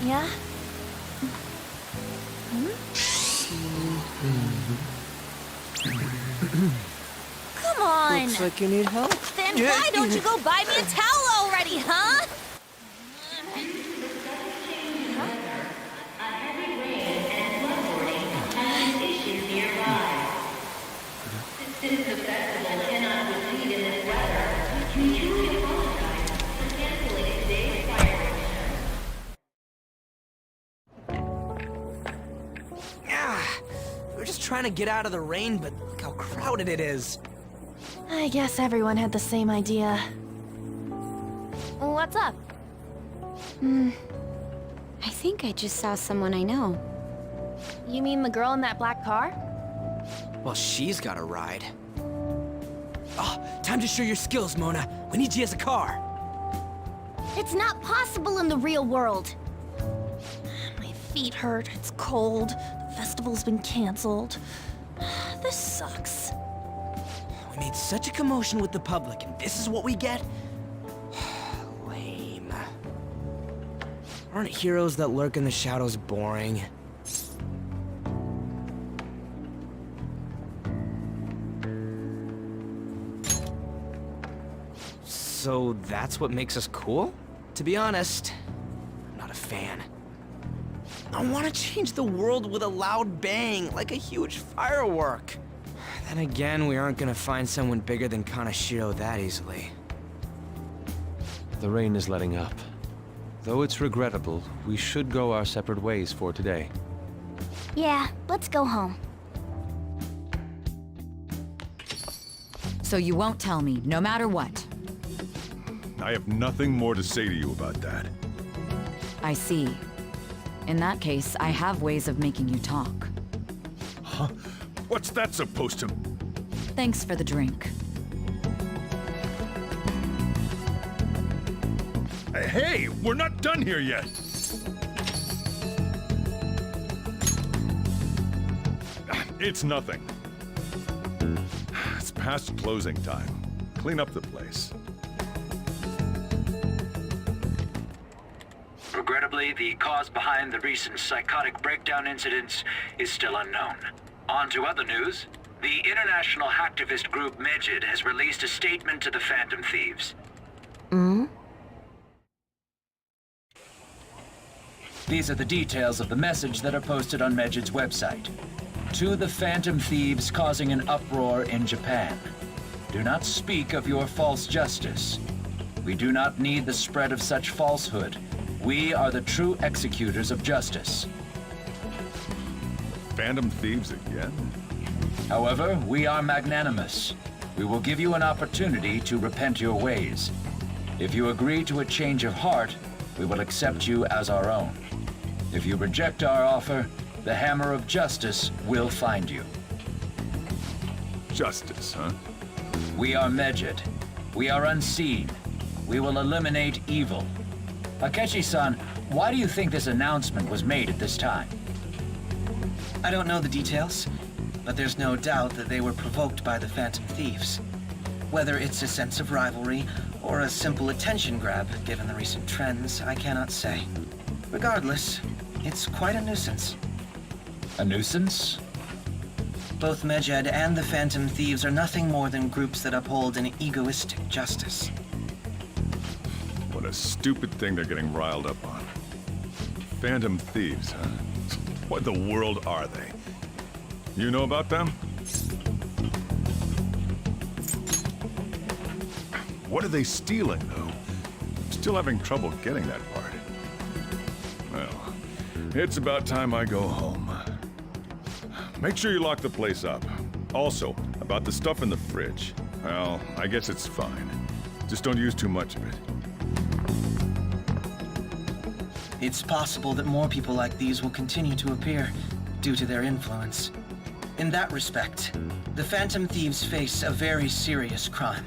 Yeah? Come on! Looks like you need help. Then why don't you go buy me a towel already, huh? trying to get out of the rain, but look how crowded it is. I guess everyone had the same idea. What's up? I think I just saw someone I know. You mean the girl in that black car? Well, she's got a ride. Oh, time to show your skills, Mona. We need you as a car. It's not possible in the real world. My feet hurt, it's cold, the festival's been canceled. This sucks. We made such a commotion with the public, and this is what we get? Lame. Aren't heroes that lurk in the shadows boring? So that's what makes us cool? To be honest, I'm not a fan. I want to change the world with a loud bang, like a huge firework. Then again, we aren't gonna find someone bigger than Kanashiro that easily. The rain is letting up. Though it's regrettable, we should go our separate ways for today. Yeah, let's go home. So you won't tell me, no matter what. I have nothing more to say to you about that. I see. In that case, I have ways of making you talk. Huh? What's that supposed to... Thanks for the drink. Hey, we're not done here yet! It's nothing. It's past closing time. Clean up the place. Regrettably, the cause behind the recent psychotic breakdown incidents is still unknown. On to other news. The international hacktivist group Megid has released a statement to the Phantom Thieves. These are the details of the message that are posted on Megid's website. To the Phantom Thieves causing an uproar in Japan. Do not speak of your false justice. We do not need the spread of such falsehood. We are the true executors of justice. Phantom Thieves again? However, we are magnanimous. We will give you an opportunity to repent your ways. If you agree to a change of heart, we will accept you as our own. If you reject our offer, the hammer of justice will find you. Justice, huh? We are Megid. We are unseen. We will eliminate evil. Akechi-san, why do you think this announcement was made at this time? I don't know the details, but there's no doubt that they were provoked by the Phantom Thieves. Whether it's a sense of rivalry or a simple attention grab, given the recent trends, I cannot say. Regardless, it's quite a nuisance. A nuisance? Both Megid and the Phantom Thieves are nothing more than groups that uphold an egoistic justice. What a stupid thing they're getting riled up on. Phantom Thieves, huh? What in the world are they? You know about them? What are they stealing, though? I'm still having trouble getting that part. Well, it's about time I go home. Make sure you lock the place up. Also, about the stuff in the fridge. Well, I guess it's fine. Just don't use too much of it. It's possible that more people like these will continue to appear due to their influence. In that respect, the Phantom Thieves face a very serious crime.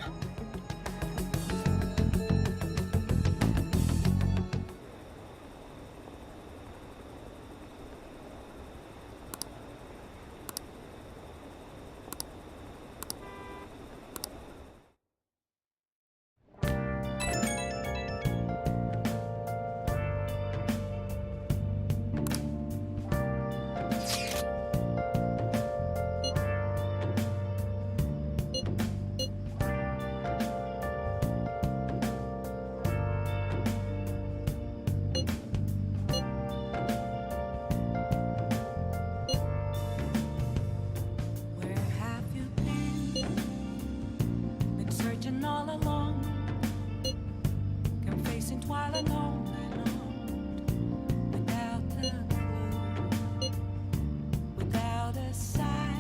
Without a sign.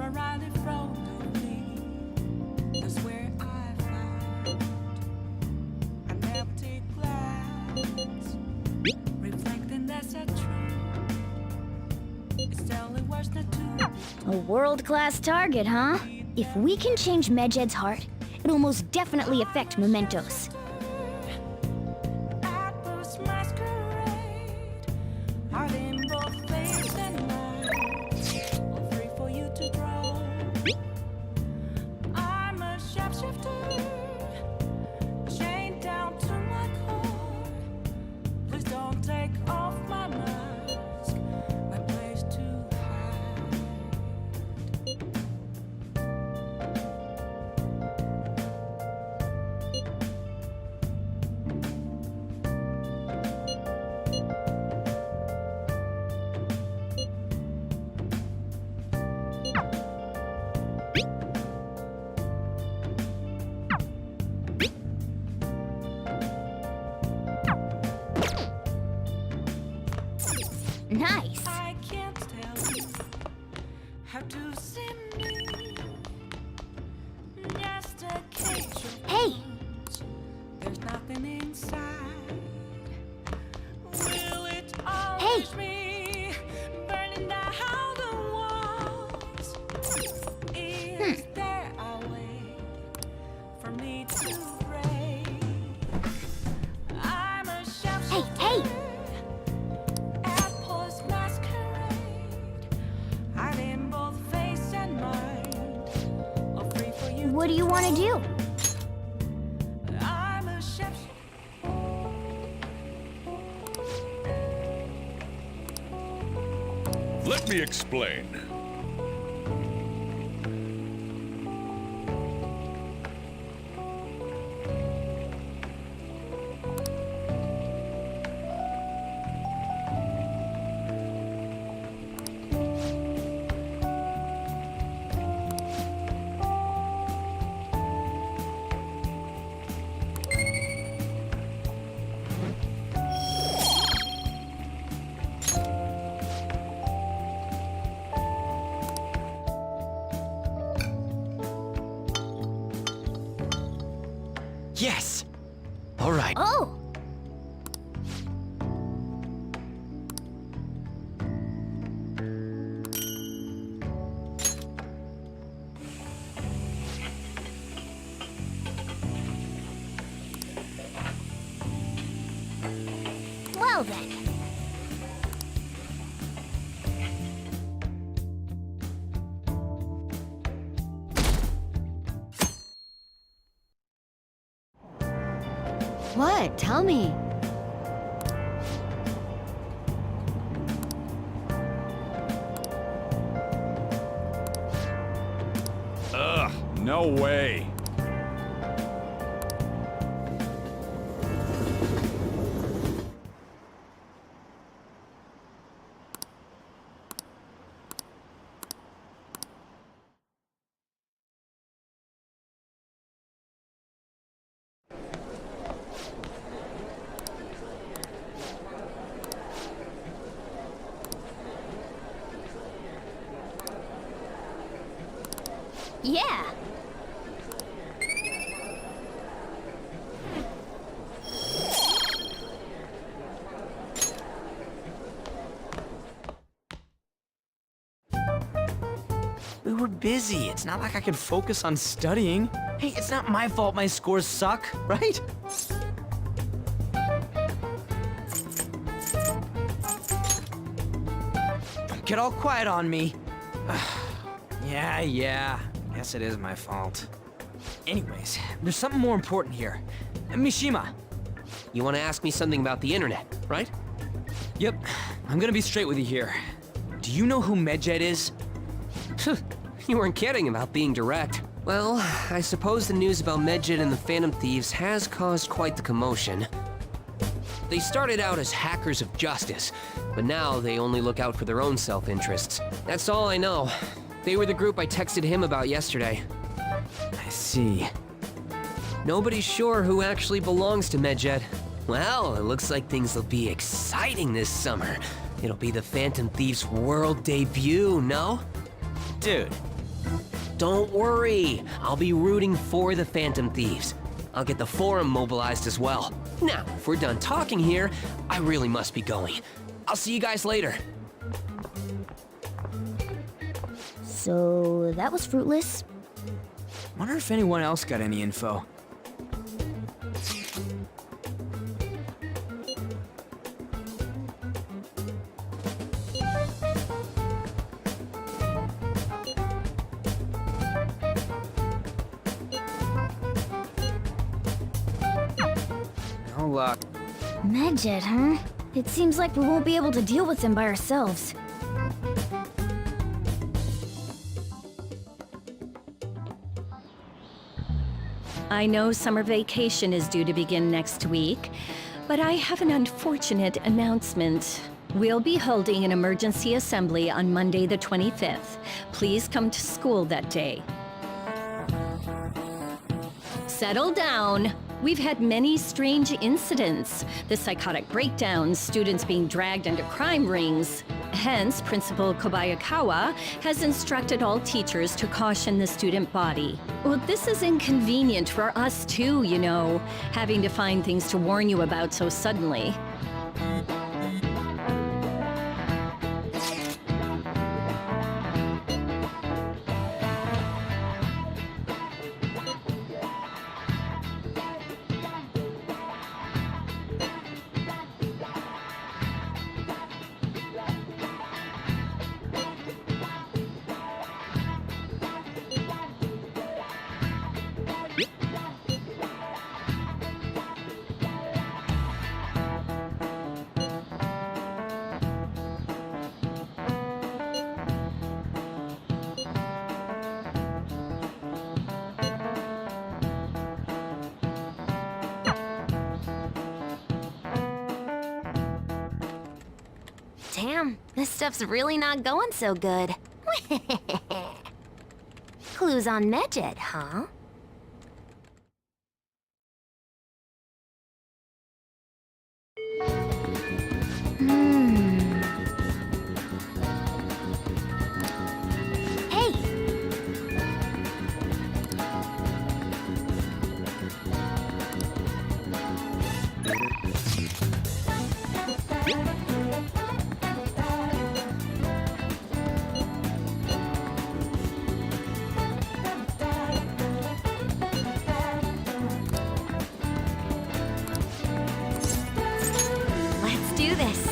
mirror right in front of me. That's where I found an empty glass, reflecting that's a truth. It's telling what's not true. A world-class target, huh? If we can change Medjed's heart, it'll most definitely affect Mementos. Nice. I can't tell you how to see me. Just a cage of Hey! bones. There's nothing inside. Will it always be burning down the walls? Is there a way for me to break? I'm a chef. Hey! What do you want to do? I'm a chef. Let me explain. Yes! All right. Oh! Well then. What? Tell me. Ugh, no way. Yeah! We were busy. It's not like I could focus on studying. Hey, it's not my fault my scores suck, right? Don't get all quiet on me. Yeah. Guess it is my fault. Anyways, there's something more important here. Mishima. You want to ask me something about the internet, right? Yep. I'm gonna be straight with you here. Do you know who Medjed is? You weren't kidding about being direct. Well, I suppose the news about Medjed and the Phantom Thieves has caused quite the commotion. They started out as hackers of justice, but now they only look out for their own self-interests. That's all I know. They were the group I texted him about yesterday. I see. Nobody's sure who actually belongs to Medjed. Well, it looks like things will be exciting this summer. It'll be the Phantom Thieves' world debut, no? Dude, Don't worry, I'll be rooting for the Phantom Thieves. I'll get the forum mobilized as well. Now, if we're done talking here, I really must be going. I'll see you guys later. So, that was fruitless. Wonder if anyone else got any info. No luck. Medjed, huh? It seems like we won't be able to deal with him by ourselves. I know summer vacation is due to begin next week, but I have an unfortunate announcement. We'll be holding an emergency assembly on Monday the 25th. Please come to school that day. Settle down. We've had many strange incidents. The psychotic breakdowns, students being dragged into crime rings. Hence, Principal Kobayakawa has instructed all teachers to caution the student body. Well, this is inconvenient for us too, you know, having to find things to warn you about so suddenly. Damn, this stuff's really not going so good. Clues on Medjed, huh? Hey! Let's do this.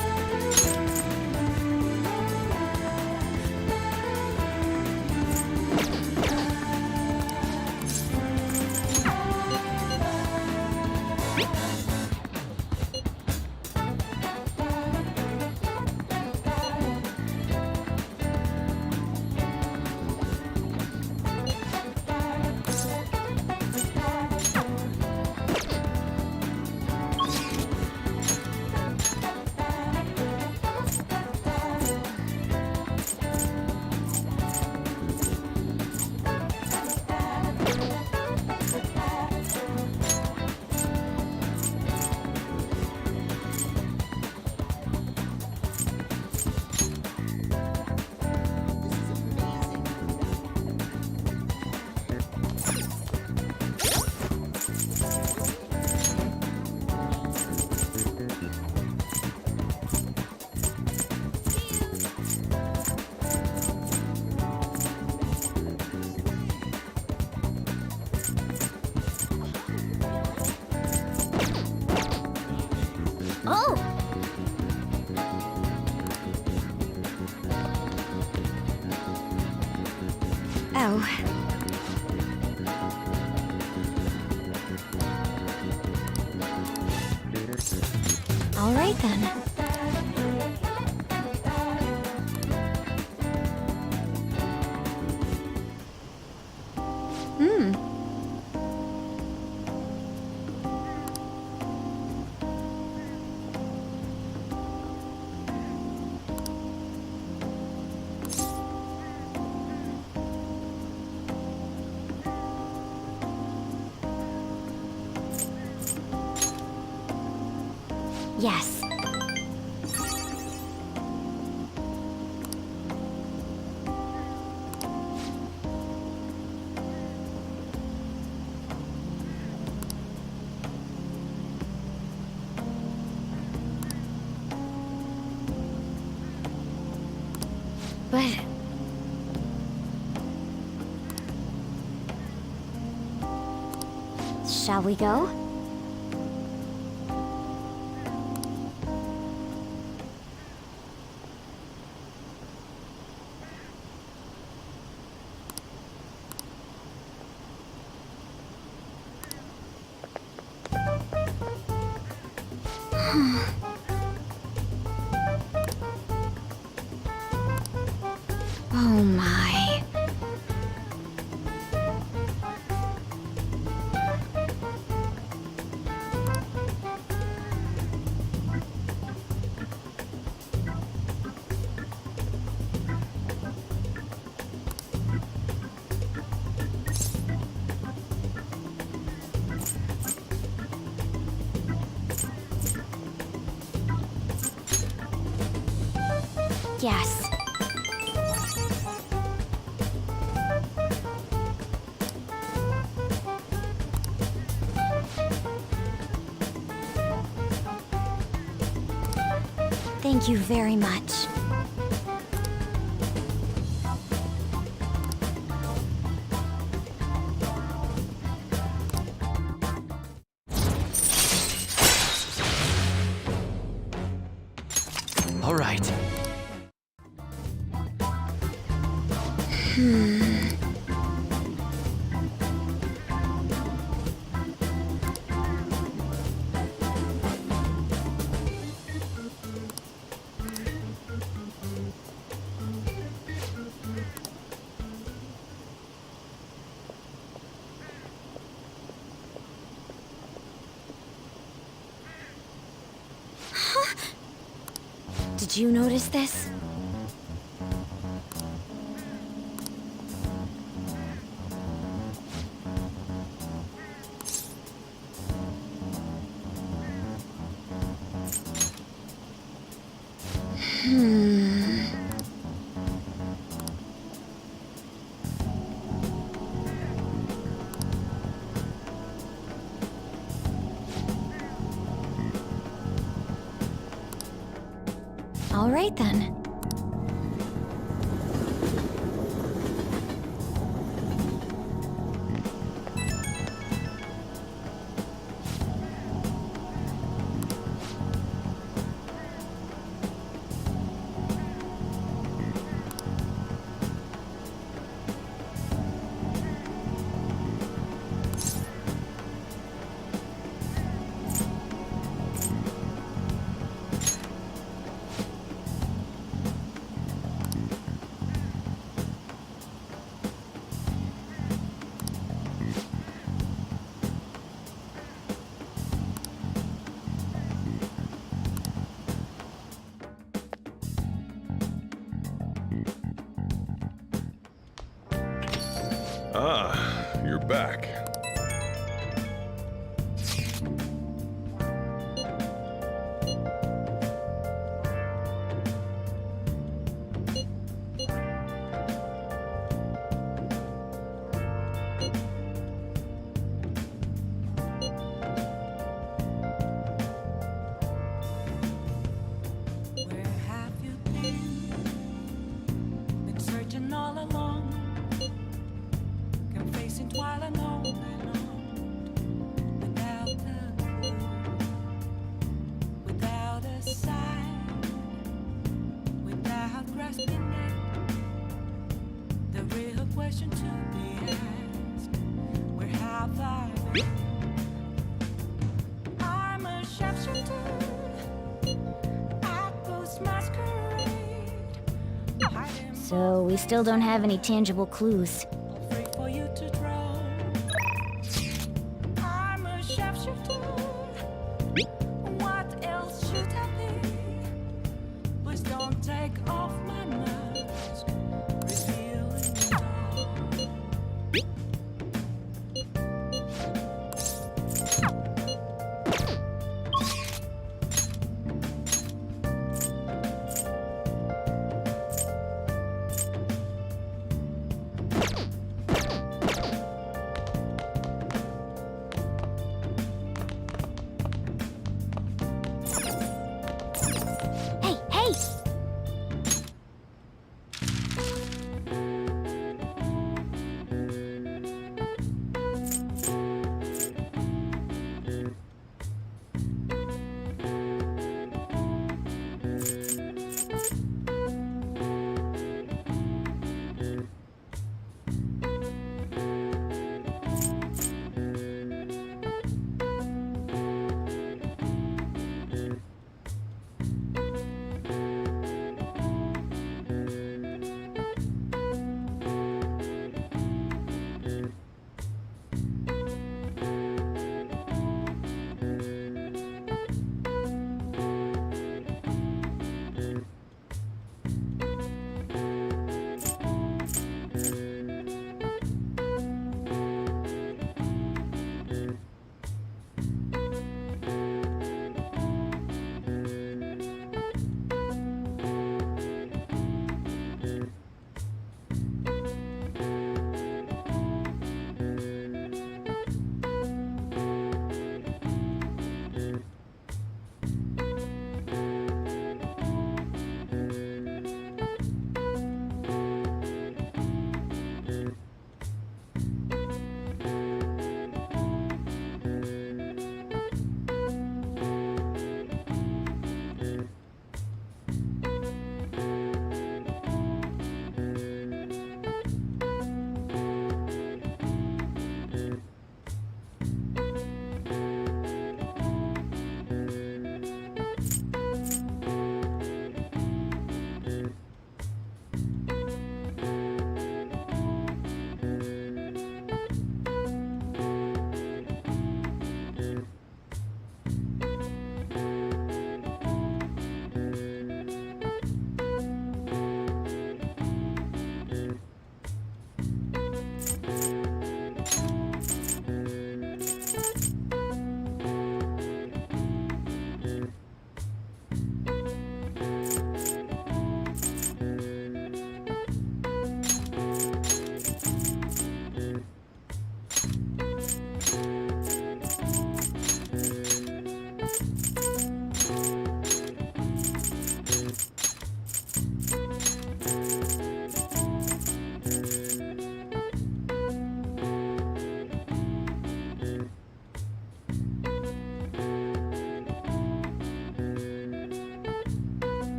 Oh! Oh. All right then. Yes. But... Shall we go? Oh my. Yes. Thank you very much. All right. Did you notice this? All right then. Ah, you're back. Where have you been? Been searching all along, confessing while alone and on, without a clue, without a sign, without grasping it. The real question to be asked: where have I been? I'm a sharpshooter. So we still don't have any tangible clues. For you to draw. I'm a sharpshooter. What else should I be? Please don't take off my mask, revealing it all.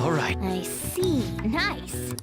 All right. I see. Nice.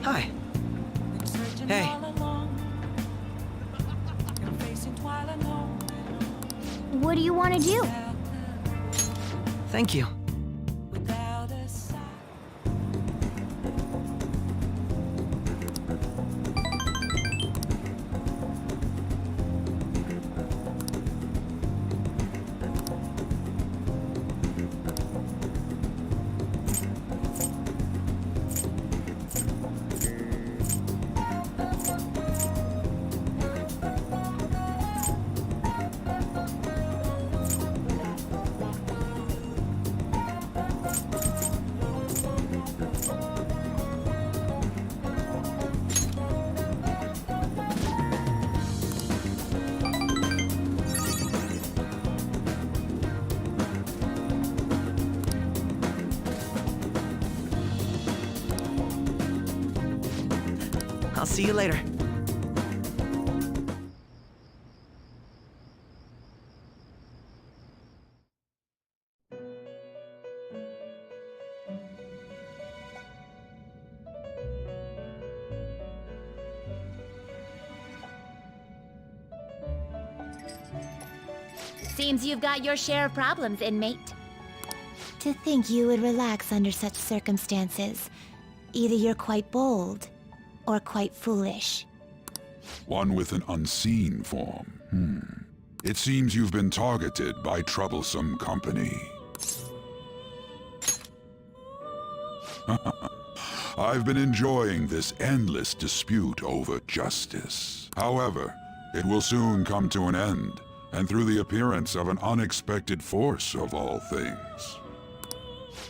Hi. Hey. What do you want to do? Thank you. I'll see you later. Seems you've got your share of problems, inmate. To think you would relax under such circumstances. Either you're quite bold, or quite foolish. One with an unseen form. It seems you've been targeted by troublesome company. I've been enjoying this endless dispute over justice. However, it will soon come to an end, and through the appearance of an unexpected force of all things.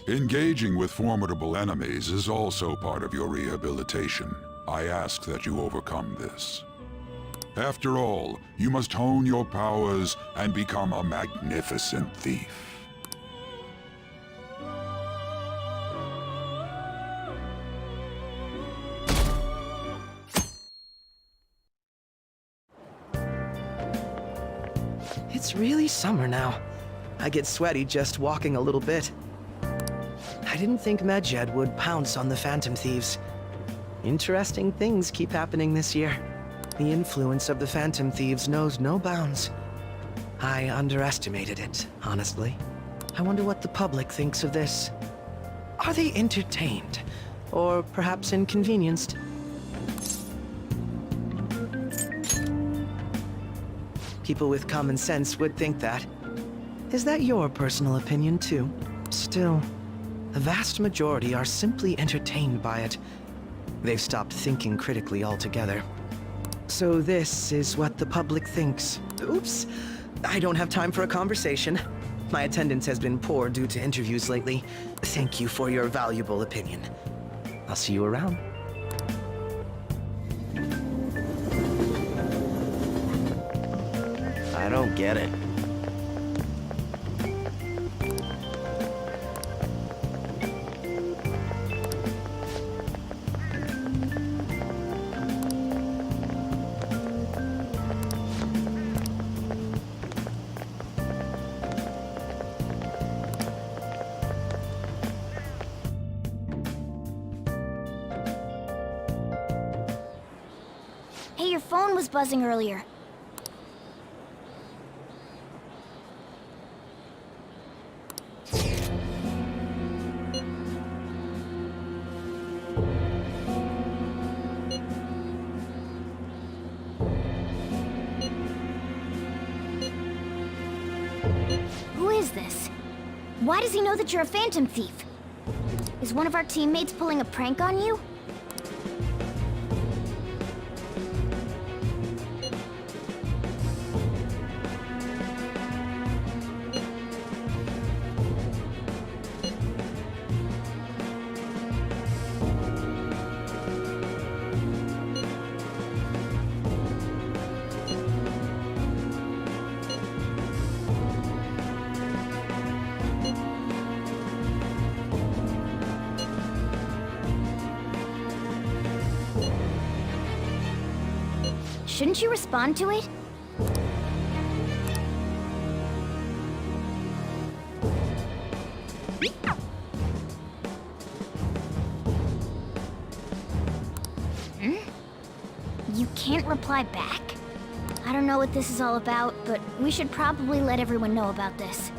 Engaging with formidable enemies is also part of your rehabilitation. I ask that you overcome this. After all, you must hone your powers and become a magnificent thief. It's really summer now. I get sweaty just walking a little bit. I didn't think Medjed would pounce on the Phantom Thieves. Interesting things keep happening this year. The influence of the Phantom Thieves knows no bounds. I underestimated it, honestly. I wonder what the public thinks of this. Are they entertained? Or perhaps inconvenienced? People with common sense would think that. Is that your personal opinion, too? Still, the vast majority are simply entertained by it. They've stopped thinking critically altogether. So this is what the public thinks. Oops, I don't have time for a conversation. My attendance has been poor due to interviews lately. Thank you for your valuable opinion. I'll see you around. I don't get it. Hey, your phone was buzzing earlier. Why does he know that you're a phantom thief? Is one of our teammates pulling a prank on you? Shouldn't you respond to it? You can't reply back? I don't know what this is all about, but we should probably let everyone know about this.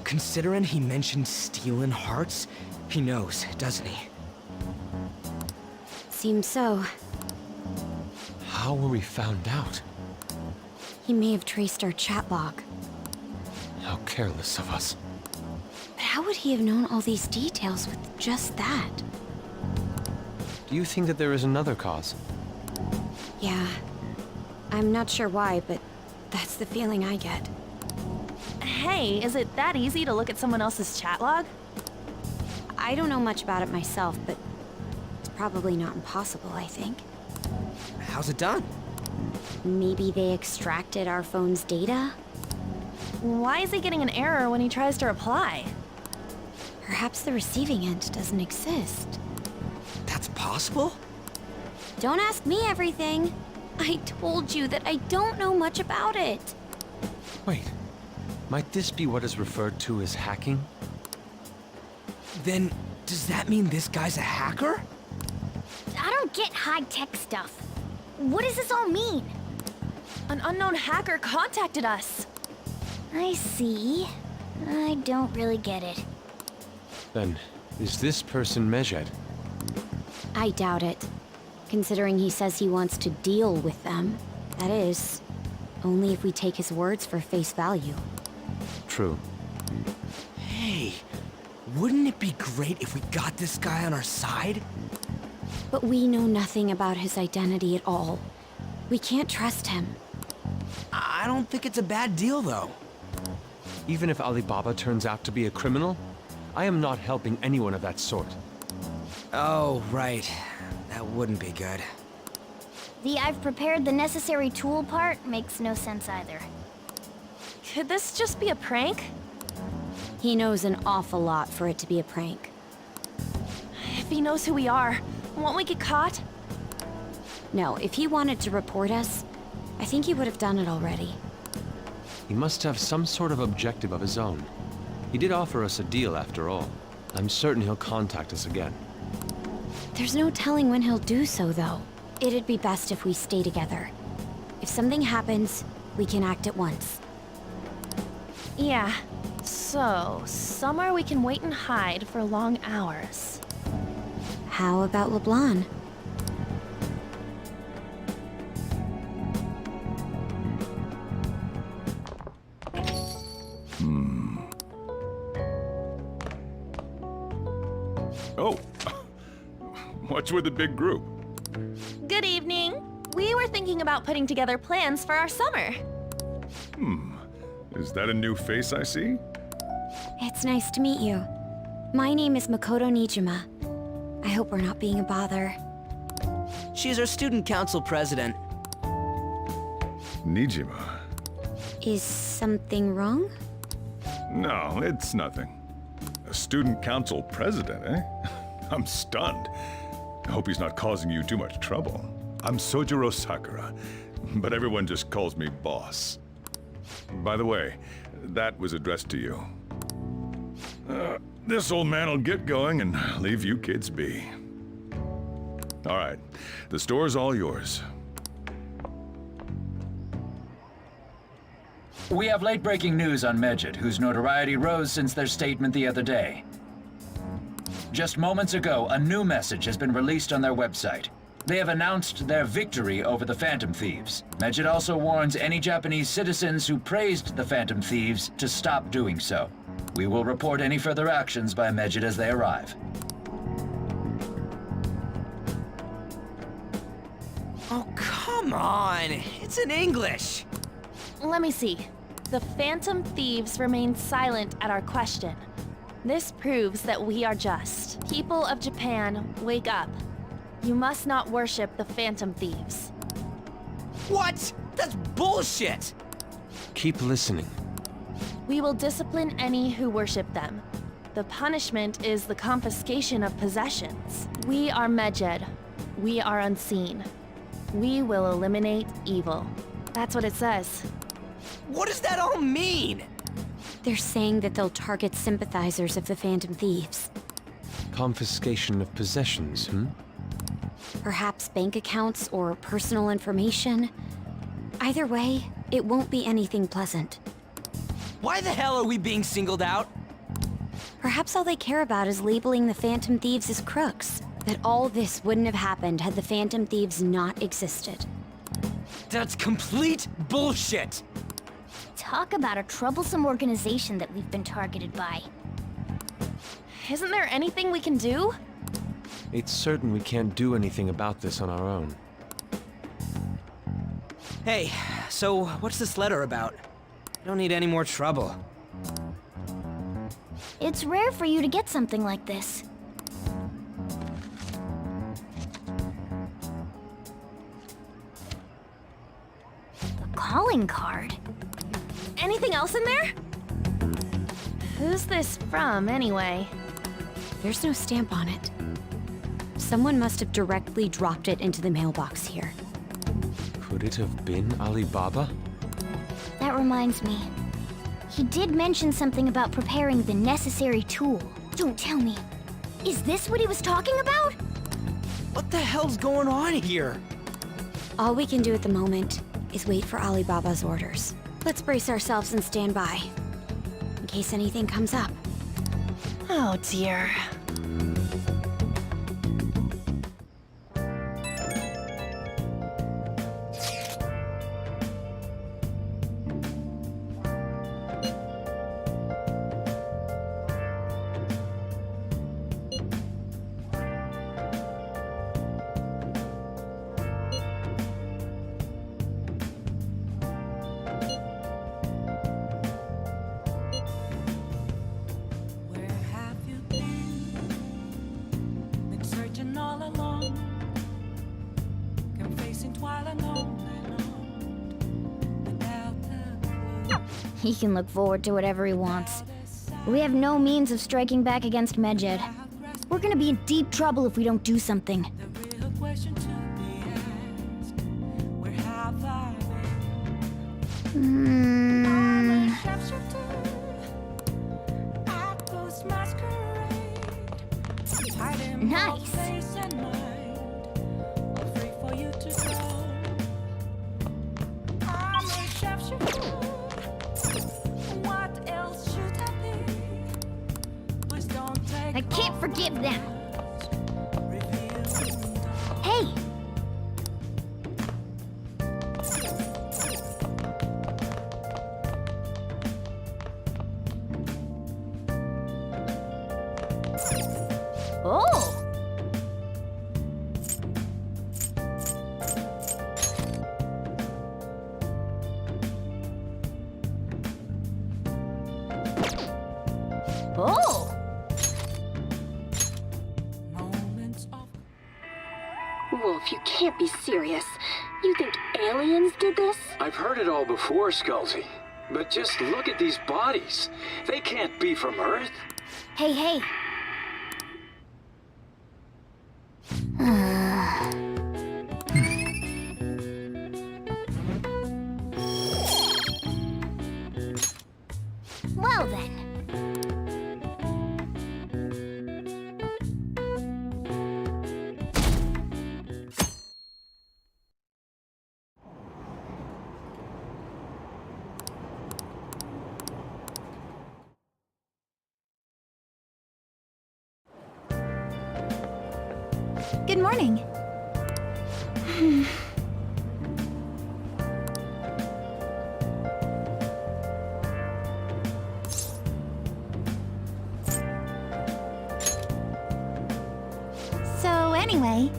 Considering he mentioned stealing hearts, he knows, doesn't he? Seems so. How were we found out? He may have traced our chat log. How careless of us. But how would he have known all these details with just that? Do you think that there is another cause? Yeah. I'm not sure why, but that's the feeling I get. Hey, is it that easy to look at someone else's chat log? I don't know much about it myself, but it's probably not impossible, I think. How's it done? Maybe they extracted our phone's data? Why is he getting an error when he tries to reply? Perhaps the receiving end doesn't exist. That's possible? Don't ask me everything. I told you that I don't know much about it. Wait. Might this be what is referred to as hacking? Then, does that mean this guy's a hacker? I don't get high-tech stuff. What does this all mean? An unknown hacker contacted us. I see. I don't really get it. Then, is this person Medjed? I doubt it. Considering he says he wants to deal with them. That is, only if we take his words for face value. True. Hey, wouldn't it be great if we got this guy on our side? But we know nothing about his identity at all. We can't trust him. I don't think it's a bad deal, though. Even if Alibaba turns out to be a criminal, I am not helping anyone of that sort. Oh, right. That wouldn't be good. The I've prepared the necessary tool part makes no sense either. Could this just be a prank? He knows an awful lot for it to be a prank. If he knows who we are, won't we get caught? No, if he wanted to report us, I think he would have done it already. He must have some sort of objective of his own. He did offer us a deal after all. I'm certain he'll contact us again. There's no telling when he'll do so, though. It'd be best if we stay together. If something happens, we can act at once. Yeah. So, somewhere we can wait and hide for long hours. How about LeBlanc? Oh, what's with the big group? Good evening. We were thinking about putting together plans for our summer. Is that a new face I see? It's nice to meet you. My name is Makoto Nijima. I hope we're not being a bother. She's our student council president. Nijima? Is something wrong? No, it's nothing. A student council president, eh? I'm stunned. I hope he's not causing you too much trouble. I'm Sojiro Sakura, but everyone just calls me boss. By the way, that was addressed to you. This old man will get going and leave you kids be. All right, the store's all yours. We have late-breaking news on Medjed, whose notoriety rose since their statement the other day. Just moments ago, a new message has been released on their website. They have announced their victory over the Phantom Thieves. Medjed also warns any Japanese citizens who praised the Phantom Thieves to stop doing so. We will report any further actions by Medjed as they arrive. Oh, come on! It's in English! Let me see. The Phantom Thieves remain silent at our question. This proves that we are just. People of Japan, wake up. You must not worship the Phantom Thieves. What? That's bullshit! Keep listening. We will discipline any who worship them. The punishment is the confiscation of possessions. We are Medjed. We are unseen. We will eliminate evil. That's what it says. What does that all mean? They're saying that they'll target sympathizers of the Phantom Thieves. Confiscation of possessions, Perhaps bank accounts or personal information. Either way, it won't be anything pleasant. Why the hell are we being singled out? Perhaps all they care about is labeling the Phantom Thieves as crooks. That all this wouldn't have happened had the Phantom Thieves not existed. That's complete bullshit! Talk about a troublesome organization that we've been targeted by. Isn't there anything we can do? It's certain we can't do anything about this on our own. Hey, so what's this letter about? I don't need any more trouble. It's rare for you to get something like this. The calling card? Anything else in there? Who's this from, anyway? There's no stamp on it. Someone must have directly dropped it into the mailbox here. Could it have been Alibaba? That reminds me. He did mention something about preparing the necessary tool. Don't tell me. Is this what he was talking about? What the hell's going on here? All we can do at the moment is wait for Alibaba's orders. Let's brace ourselves and stand by, in case anything comes up. Oh dear. He can look forward to whatever he wants. We have no means of striking back against Medjed. We're gonna be in deep trouble if we don't do something. Nice. I can't forgive them. Hey! Oh! Oh! Wolf, you can't be serious. You think aliens did this? I've heard it all before, Skullsy. But just look at these bodies. They can't be from Earth. Hey, hey! Well then. Good morning. So anyway...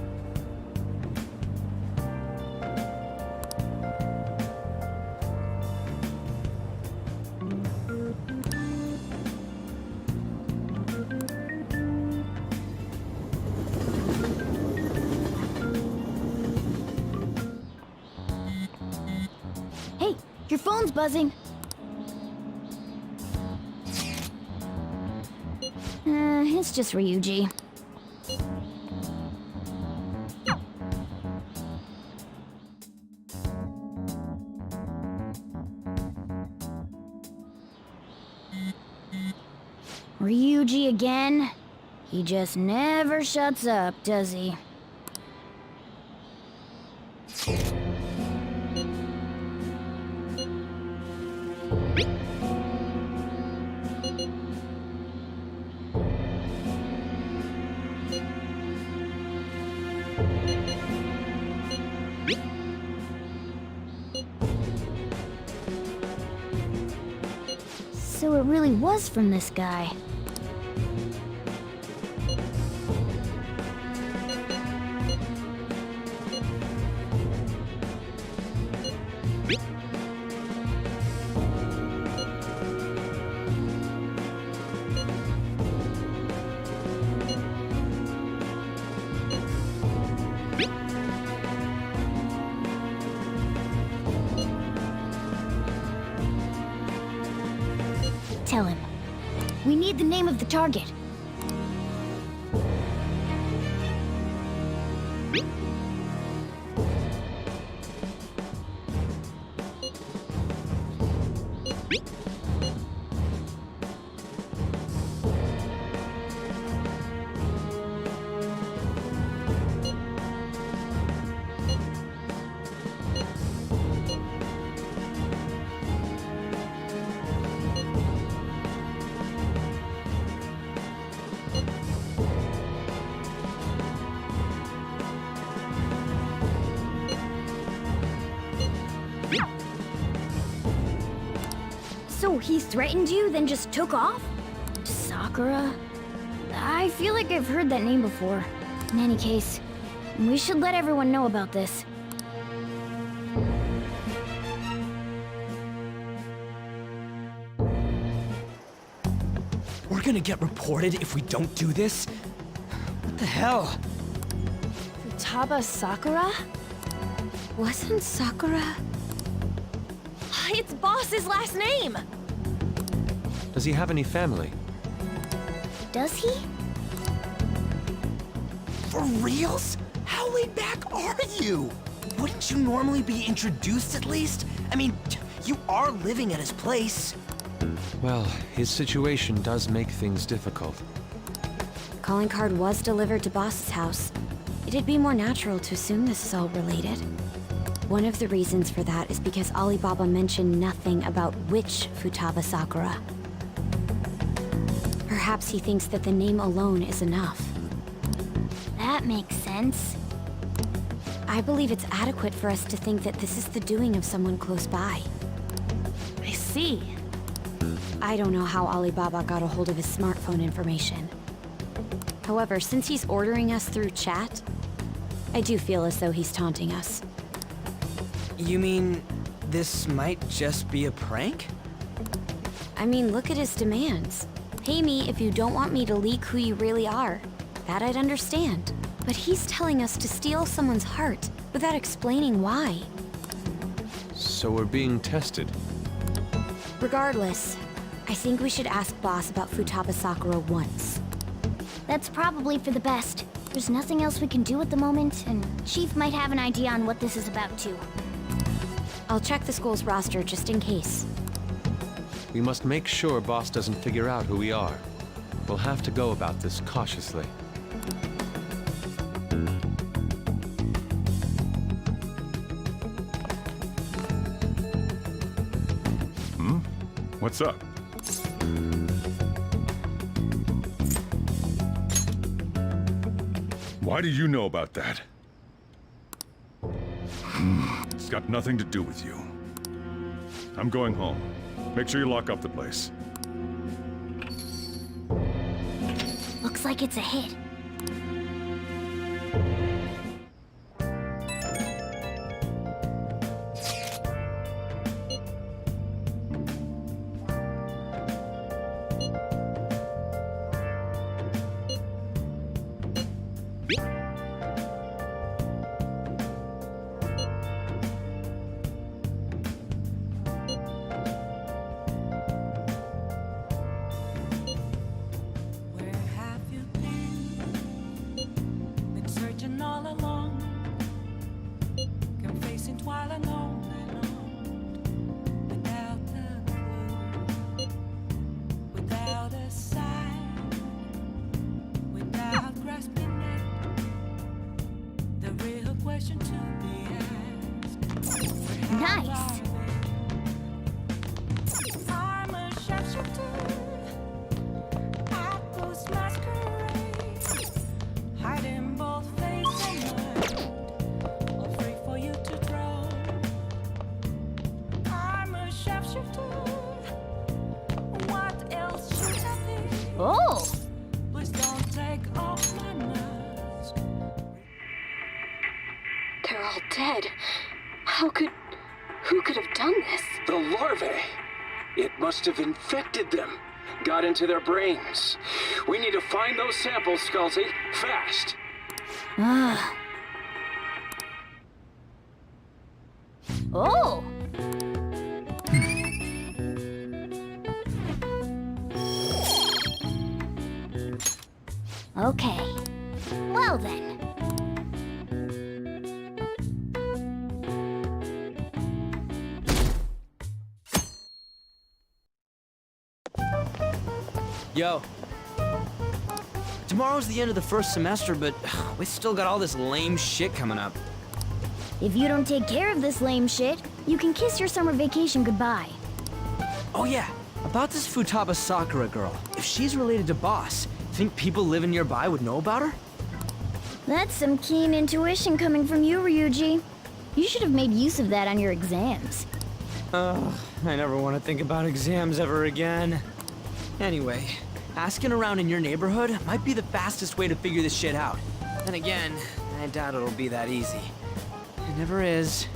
Hey, your phone's buzzing. It's just Ryuji. Ryuji again? He just never shuts up, does he? So it really was from this guy. Tell him. We need the name of the target. So he threatened you, then just took off? Sakura? I feel like I've heard that name before. In any case, we should let everyone know about this. We're gonna get reported if we don't do this? What the hell? Futaba Sakura? Wasn't Sakura... It's Boss's last name! Does he have any family? Does he? For reals? How laid back are you? Wouldn't you normally be introduced at least? I mean, you are living at his place. Well, his situation does make things difficult. Calling card was delivered to Boss's house. It'd be more natural to assume this is all related. One of the reasons for that is because Alibaba mentioned nothing about which Futaba Sakura. Perhaps he thinks that the name alone is enough. That makes sense. I believe it's adequate for us to think that this is the doing of someone close by. I see. I don't know how Alibaba got a hold of his smartphone information. However, since he's ordering us through chat, I do feel as though he's taunting us. You mean, this might just be a prank? I mean, look at his demands. Pay me if you don't want me to leak who you really are. That I'd understand. But he's telling us to steal someone's heart without explaining why. So we're being tested. Regardless, I think we should ask Boss about Futaba Sakura once. That's probably for the best. There's nothing else we can do at the moment, and Chief might have an idea on what this is about too. I'll check the school's roster just in case. We must make sure Boss doesn't figure out who we are. We'll have to go about this cautiously. What's up? Why do you know about that? It's got nothing to do with you. I'm going home. Make sure you lock up the place. Looks like it's a hit. Where have you been searching all along, confessing while alone without a clue, without a sign, without grasping it. The real question to be asked. Nice. I'm a sharpshooter. I post masquerade, hiding both face and mind, all free for you to draw. I'm a sharpshooter. What else should I be? Oh! Please don't take off my mask. They're all dead. Who could have done this? The larvae. It must have infected them. Got into their brains. We need to find those samples, Scalzi. Fast. Ah. Oh! Okay. Well then. Yo. Tomorrow's the end of the first semester, but we still got all this lame shit coming up. If you don't take care of this lame shit, you can kiss your summer vacation goodbye. Oh yeah, about this Futaba Sakura girl. If she's related to Boss, think people living nearby would know about her? That's some keen intuition coming from you, Ryuji. You should have made use of that on your exams. Ugh, I never want to think about exams ever again. Anyway, asking around in your neighborhood might be the fastest way to figure this shit out. Then again, I doubt it'll be that easy. It never is.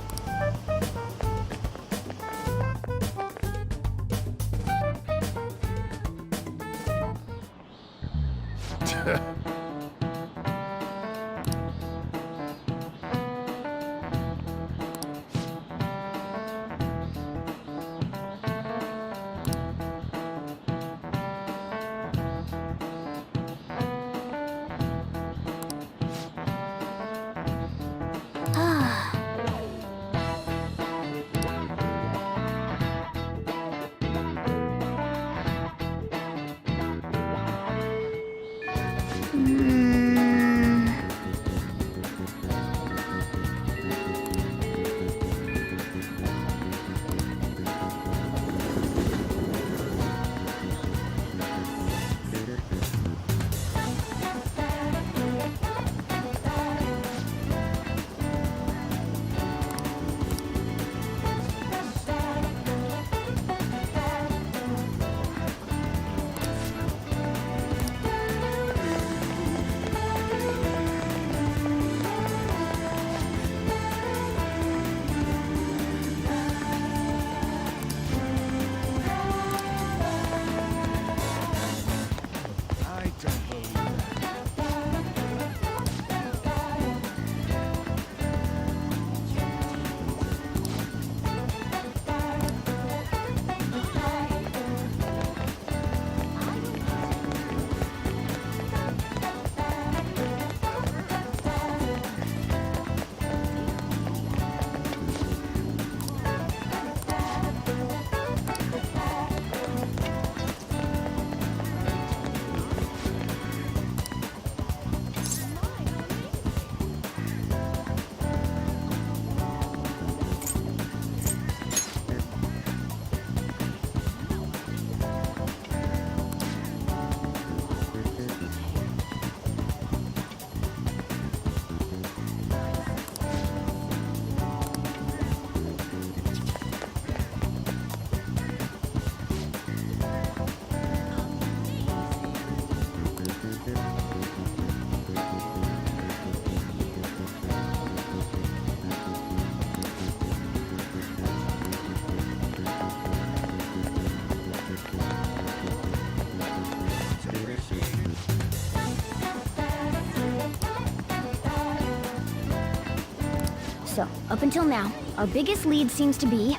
So, up until now, our biggest lead seems to be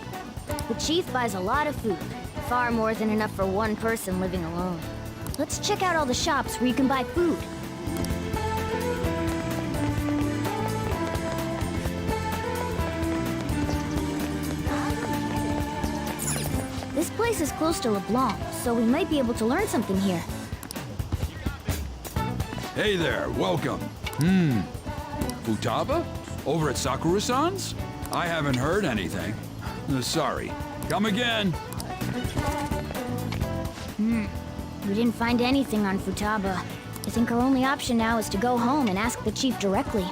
the chief buys a lot of food. Far more than enough for one person living alone. Let's check out all the shops where you can buy food. This place is close to LeBlanc, so we might be able to learn something here. Hey there, welcome. Futaba? Over at Sakura-san's? I haven't heard anything. Sorry. Come again. We didn't find anything on Futaba. I think our only option now is to go home and ask the chief directly.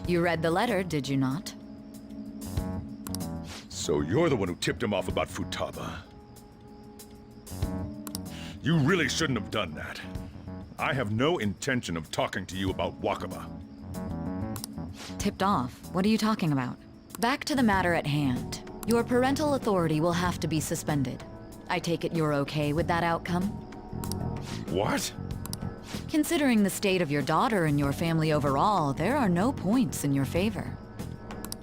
You read the letter, did you not? So you're the one who tipped him off about Futaba. You really shouldn't have done that. I have no intention of talking to you about Wakaba. Tipped off? What are you talking about? Back to the matter at hand. Your parental authority will have to be suspended. I take it you're okay with that outcome? What? Considering the state of your daughter and your family overall, there are no points in your favor.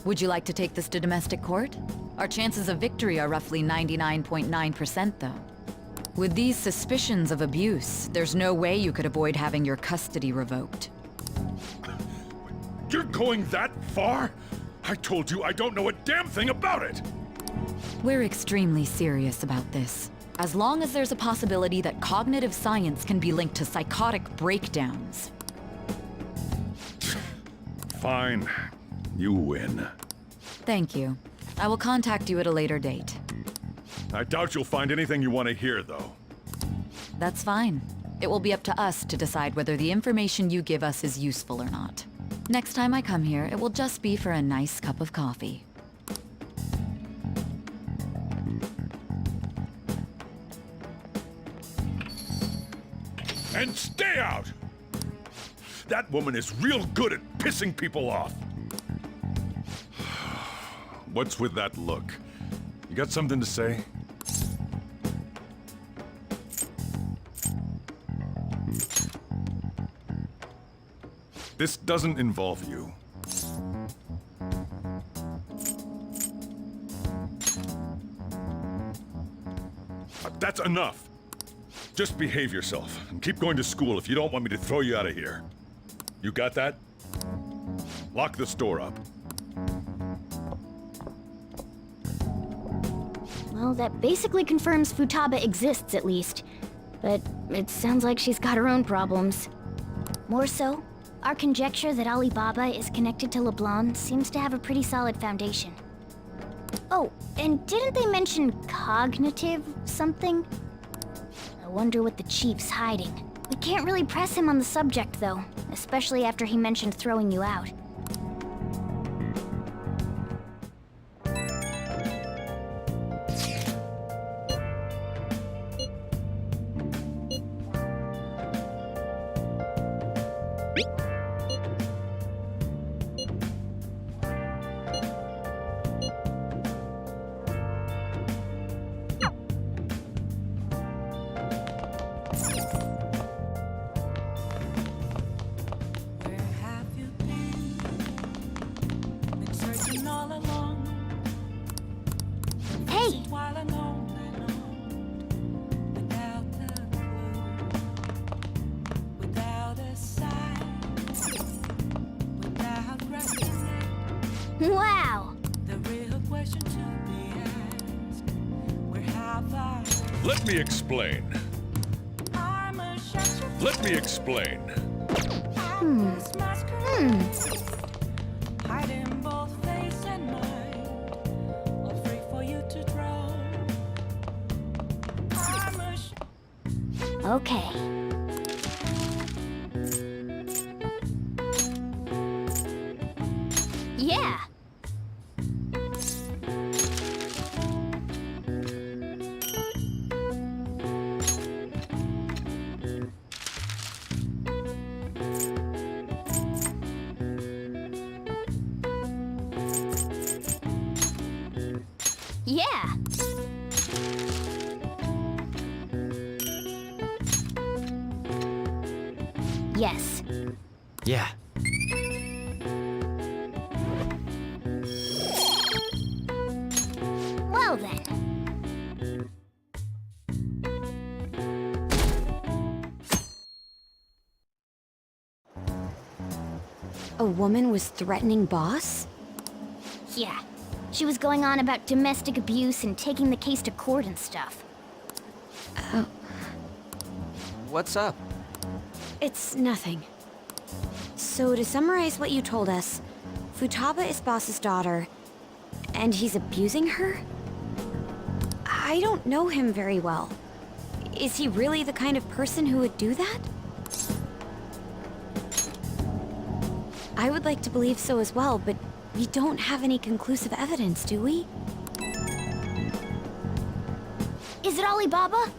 Would you like to take this to domestic court? Our chances of victory are roughly 99.9%, though. With these suspicions of abuse, there's no way you could avoid having your custody revoked. You're going that far? I told you I don't know a damn thing about it! We're extremely serious about this. As long as there's a possibility that cognitive science can be linked to psychotic breakdowns. Fine. You win. Thank you. I will contact you at a later date. I doubt you'll find anything you want to hear, though. That's fine. It will be up to us to decide whether the information you give us is useful or not. Next time I come here, it will just be for a nice cup of coffee. And stay out! That woman is real good at pissing people off. What's with that look? You got something to say? This doesn't involve you. That's enough. Just behave yourself and keep going to school if you don't want me to throw you out of here. You got that? Lock the store up. Well, that basically confirms Futaba exists, at least. But it sounds like she's got her own problems. More so, our conjecture that Alibaba is connected to LeBlanc seems to have a pretty solid foundation. Oh, and didn't they mention cognitive something? I wonder what the chief's hiding. We can't really press him on the subject, though, especially after he mentioned throwing you out. Wow! The real question to be asked, where have I? Let me explain. I'm a shot. Let me explain. Hiding both face and mind, all free for you to draw. I'm a Okay. Yeah! Yeah! Yeah. Well then. A woman was threatening Boss? Yeah. She was going on about domestic abuse and taking the case to court and stuff. Oh. What's up? It's nothing. So to summarize what you told us, Futaba is Boss's daughter, and he's abusing her? I don't know him very well. Is he really the kind of person who would do that? I would like to believe so as well, but we don't have any conclusive evidence, do we? Is it Alibaba?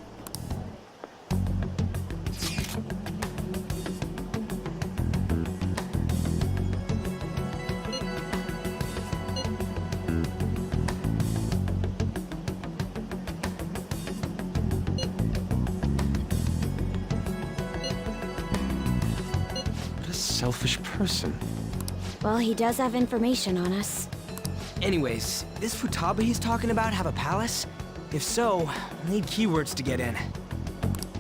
What a selfish person. Well, he does have information on us. Anyways, this Futaba he's talking about have a palace? If so, we'll need keywords to get in.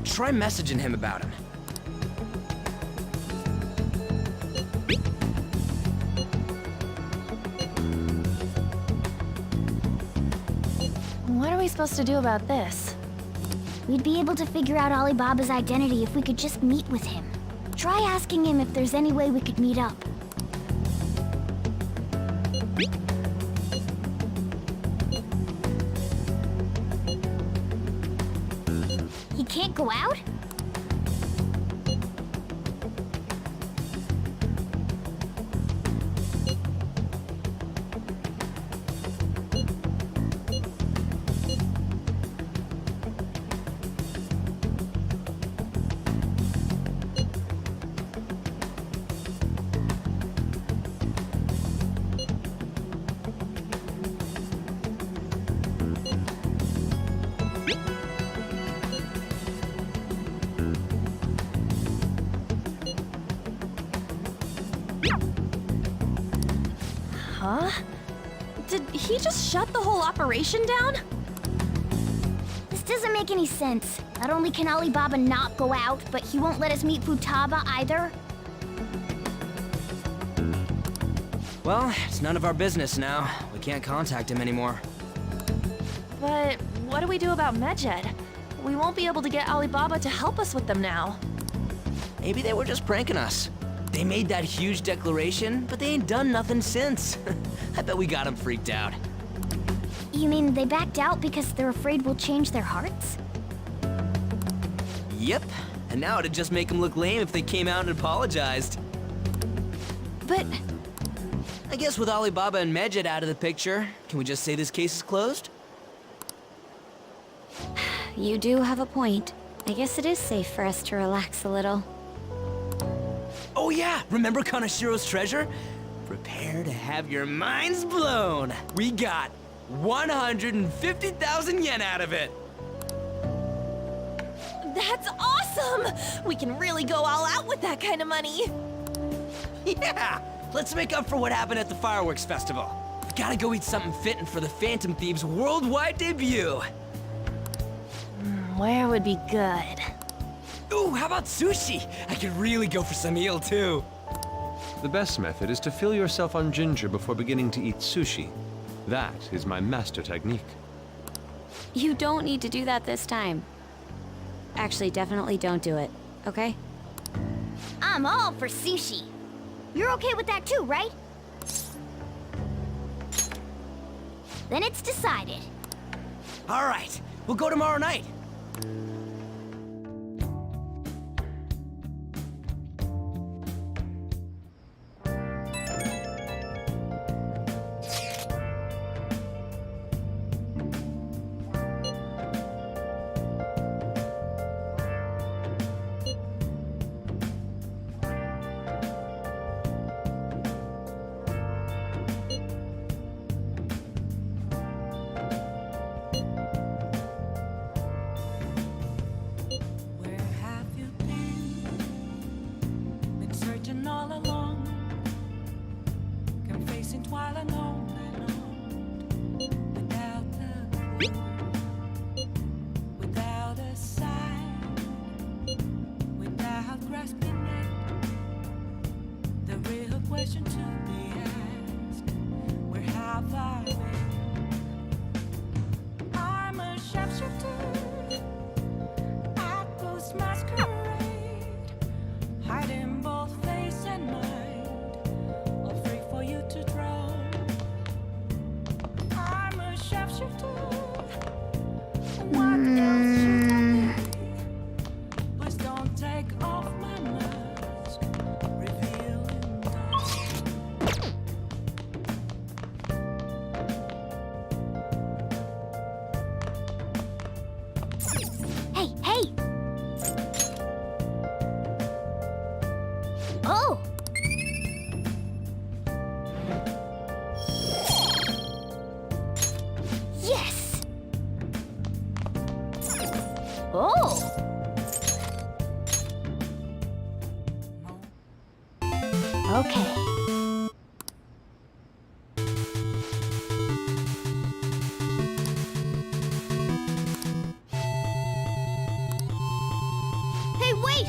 Try messaging him about him. What are we supposed to do about this? We'd be able to figure out Alibaba's identity if we could just meet with him. Try asking him if there's any way we could meet up. He can't go out? Huh? Did he just shut the whole operation down? This doesn't make any sense. Not only can Alibaba not go out, but he won't let us meet Futaba either. Well, it's none of our business now. We can't contact him anymore. But what do we do about Medjed? We won't be able to get Alibaba to help us with them now. Maybe they were just pranking us. They made that huge declaration, but they ain't done nothing since. I bet we got them freaked out. You mean they backed out because they're afraid we'll change their hearts? Yep, and now it'd just make them look lame if they came out and apologized. But I guess with Alibaba and Medjed out of the picture, can we just say this case is closed? You do have a point. I guess it is safe for us to relax a little. Oh yeah, remember Kanashiro's treasure? Prepare to have your minds blown. We got 150,000 yen out of it. that's awesome! We can really go all out with that kind of money. Yeah, let's make up for what happened at the fireworks festival. We gotta go eat something fitting for the Phantom Thieves' worldwide debut. Where would be good? Ooh, how about sushi? I could really go for some eel, too. The best method is to fill yourself on ginger before beginning to eat sushi. That is my master technique. You don't need to do that this time. Actually, definitely don't do it, okay? I'm all for sushi. You're okay with that too, right? Then it's decided. All right, we'll go tomorrow night. while and on without a clue, without a sign, without grasping it. The real question to be asked: where have I been? I'm a sharpshooter at Ghost Masquerade, hiding both face and mind, all free for you to draw. I'm a sharpshooter. What else should I be? Please don't take off my mask, revealing Hey, hey! Oh! Yes! Oh! Okay. Hey, wait!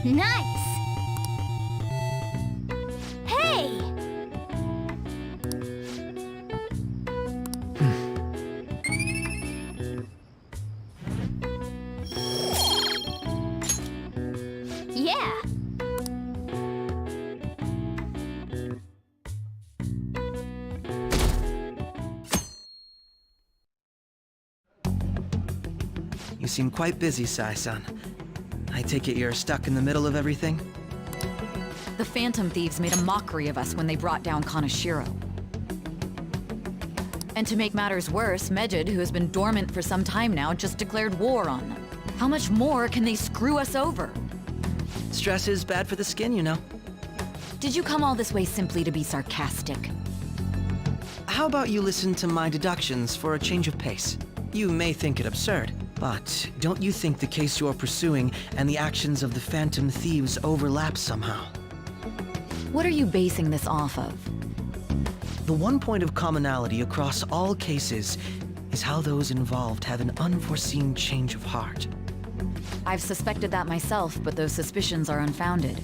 Nice! Hey! Yeah! You seem quite busy, Sai-san. I take it you're stuck in the middle of everything? The Phantom Thieves made a mockery of us when they brought down Kaneshiro. And to make matters worse, Medjed, who has been dormant for some time now, just declared war on them. How much more can they screw us over? Stress is bad for the skin, you know. Did you come all this way simply to be sarcastic? How about you listen to my deductions for a change of pace? You may think it absurd, but don't you think the case you're pursuing and the actions of the Phantom Thieves overlap somehow? What are you basing this off of? The one point of commonality across all cases is how those involved have an unforeseen change of heart. I've suspected that myself, but those suspicions are unfounded.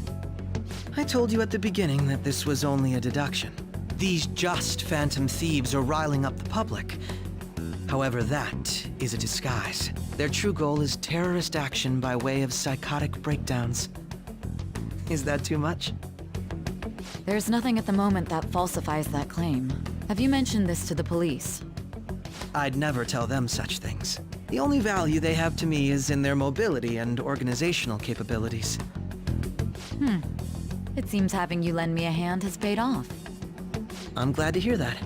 I told you at the beginning that this was only a deduction. These just Phantom Thieves are riling up the public. However, that is a disguise. Their true goal is terrorist action by way of psychotic breakdowns. Is that too much? There's nothing at the moment that falsifies that claim. Have you mentioned this to the police? I'd never tell them such things. The only value they have to me is in their mobility and organizational capabilities. It seems having you lend me a hand has paid off. I'm glad to hear that.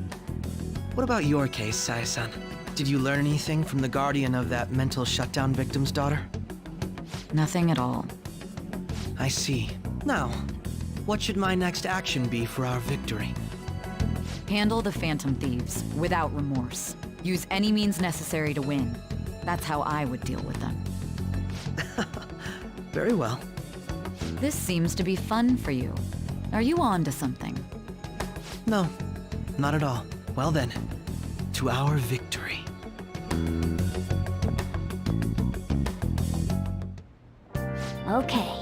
What about your case, Sai-san? Did you learn anything from the guardian of that mental shutdown victim's daughter? Nothing at all. I see. Now, what should my next action be for our victory? Handle the Phantom Thieves without remorse. Use any means necessary to win. That's how I would deal with them. Very well. This seems to be fun for you. Are you on to something? No, not at all. Well then, to our victory. Okay.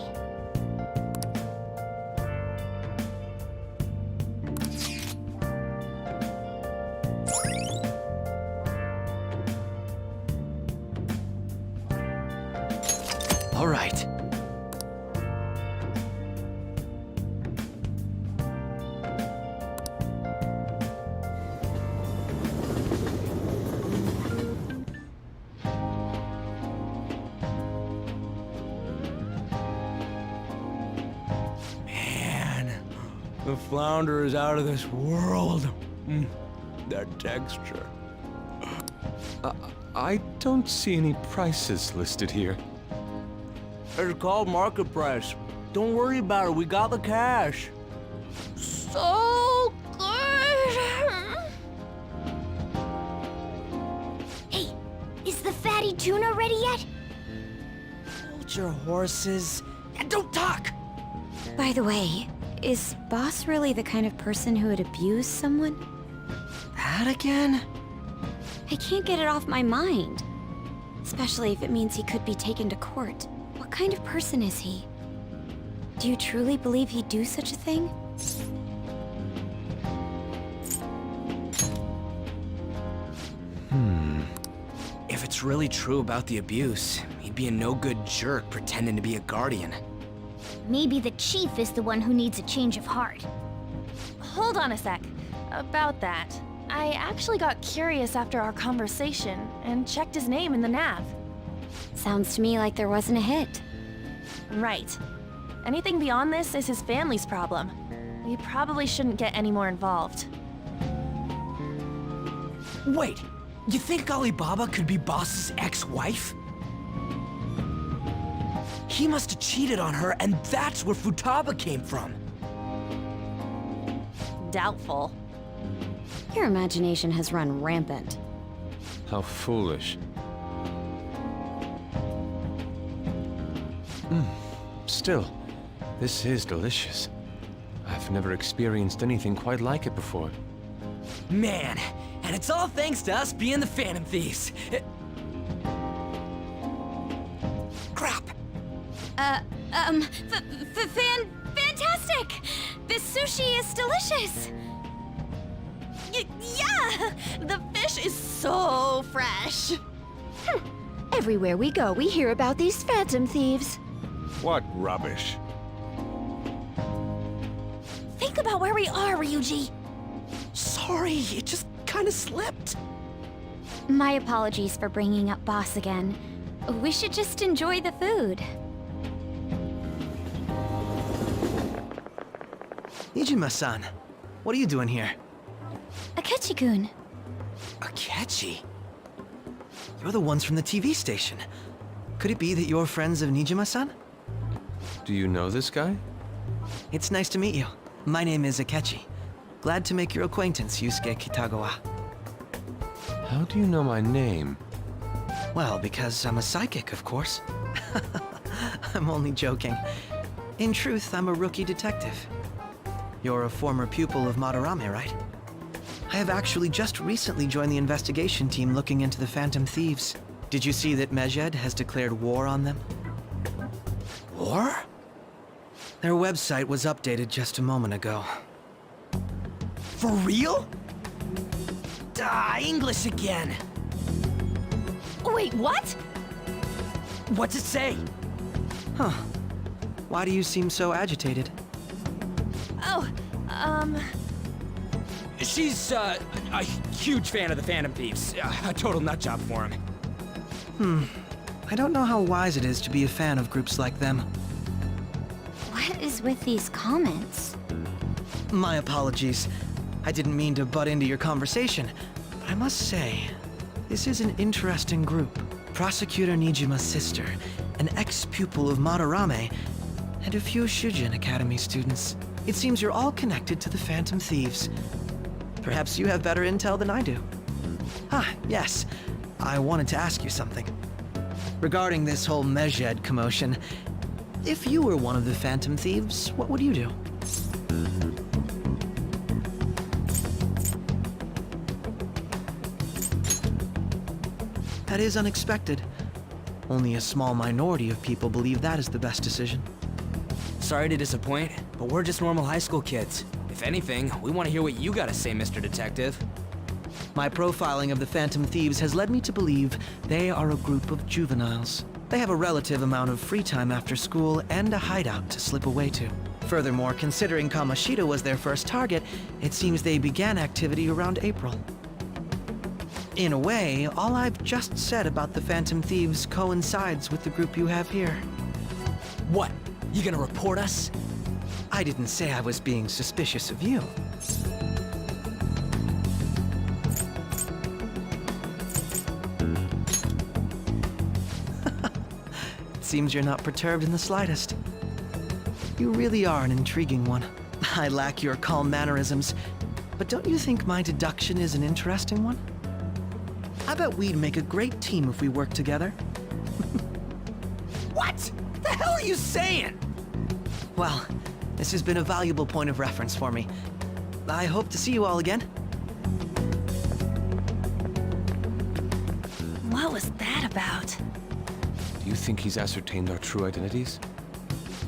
All right. The flounder is out of this world. That texture. I don't see any prices listed here. It's called market price. Don't worry about it. We got the cash. So good. tuna ready yet? Hold your horses and don't talk! By the way, is Boss really the kind of person who would abuse someone? That again? I can't get it off my mind. Especially if it means he could be taken to court. What kind of person is he? Do you truly believe he'd do such a thing? If it's really true about the abuse, he'd be a no-good jerk pretending to be a guardian. Maybe the chief is the one who needs a change of heart. Hold on a sec. About that, I actually got curious after our conversation and checked his name in the nav. Sounds to me like there wasn't a hit. Right. Anything beyond this is his family's problem. We probably shouldn't get any more involved. Wait, you think Alibaba could be Boss's ex-wife? He must have cheated on her, and that's where Futaba came from. Doubtful. Your imagination has run rampant. How foolish. Still, this is delicious. I've never experienced anything quite like it before. Man, and it's all thanks to us being the Phantom Thieves. Crap! Fantastic! This sushi is delicious! Yeah! The fish is so fresh! Everywhere we go, we hear about these Phantom Thieves. What rubbish. Think about where we are, Ryuji! Sorry, it just kinda slipped. My apologies for bringing up Boss again. We should just enjoy the food. Nijima-san, what are you doing here? Akechi-kun. Akechi? You're the ones from the TV station. Could it be that you're friends of Nijima-san? Do you know this guy? It's nice to meet you. My name is Akechi. Glad to make your acquaintance, Yusuke Kitagawa. How do you know my name? Well, because I'm a psychic, of course. I'm only joking. In truth, I'm a rookie detective. You're a former pupil of Madarame, right? I have actually just recently joined the investigation team looking into the Phantom Thieves. Did you see that Mejed has declared war on them? War? Their website was updated just a moment ago. For real? English again. Wait, what? What's it say? Huh. Why do you seem so agitated? Oh, She's, a huge fan of the Phantom Thieves. A total nutjob for him. I don't know how wise it is to be a fan of groups like them. What is with these comments? My apologies. I didn't mean to butt into your conversation, but I must say, this is an interesting group. Prosecutor Nijima's sister, an ex-pupil of Madarame, and a few Shujin Academy students. It seems you're all connected to the Phantom Thieves. Perhaps you have better intel than I do. Ah, yes. I wanted to ask you something. Regarding this whole Mejed commotion, if you were one of the Phantom Thieves, what would you do? That is unexpected. Only a small minority of people believe that is the best decision. Sorry to disappoint, but we're just normal high school kids. If anything, we want to hear what you gotta say, Mr. Detective. My profiling of the Phantom Thieves has led me to believe they are a group of juveniles. They have a relative amount of free time after school and a hideout to slip away to. Furthermore, considering Kamoshida was their first target, it seems they began activity around April. In a way, all I've just said about the Phantom Thieves coincides with the group you have here. What? You gonna report us? I didn't say I was being suspicious of you. It seems you're not perturbed in the slightest. You really are an intriguing one. I lack your calm mannerisms, but don't you think my deduction is an interesting one? I bet we'd make a great team if we worked together. What? The hell are you saying? Well, this has been a valuable point of reference for me. I hope to see you all again. What was that about? Do you think he's ascertained our true identities?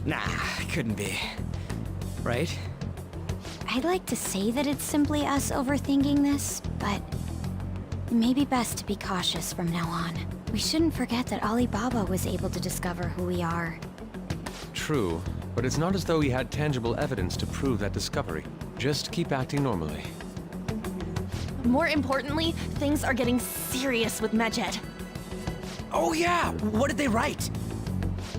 Nah, couldn't be. Right? I'd like to say that it's simply us overthinking this, but it may be best to be cautious from now on. We shouldn't forget that Alibaba was able to discover who we are. True, but it's not as though he had tangible evidence to prove that discovery. Just keep acting normally. More importantly, things are getting serious with Medjed. Oh yeah, what did they write?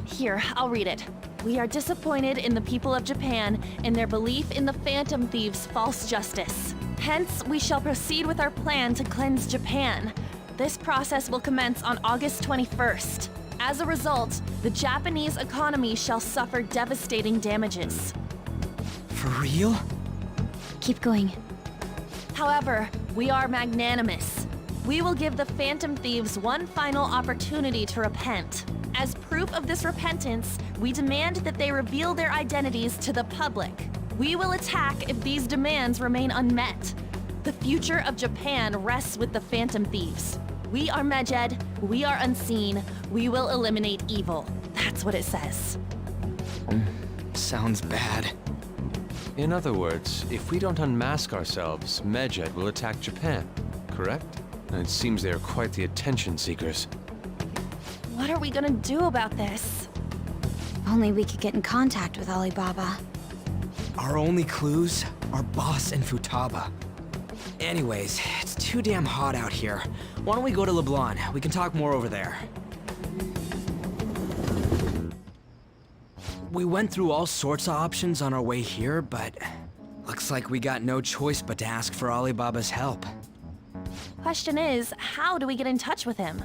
Here, I'll read it. We are disappointed in the people of Japan in their belief in the Phantom Thieves' false justice. Hence, we shall proceed with our plan to cleanse Japan. This process will commence on August 21st. As a result, the Japanese economy shall suffer devastating damages. For real? Keep going. However, we are magnanimous. We will give the Phantom Thieves one final opportunity to repent. As proof of this repentance, we demand that they reveal their identities to the public. We will attack if these demands remain unmet. The future of Japan rests with the Phantom Thieves. We are Medjed, we are unseen, we will eliminate evil. That's what it says. Sounds bad. In other words, if we don't unmask ourselves, Medjed will attack Japan, correct? And it seems they are quite the attention seekers. What are we gonna do about this? If only we could get in contact with Alibaba. Our only clues are Boss and Futaba. Anyways, it's too damn hot out here. Why don't we go to Leblon? We can talk more over there. We went through all sorts of options on our way here, but looks like we got no choice but to ask for Alibaba's help. Question is, how do we get in touch with him?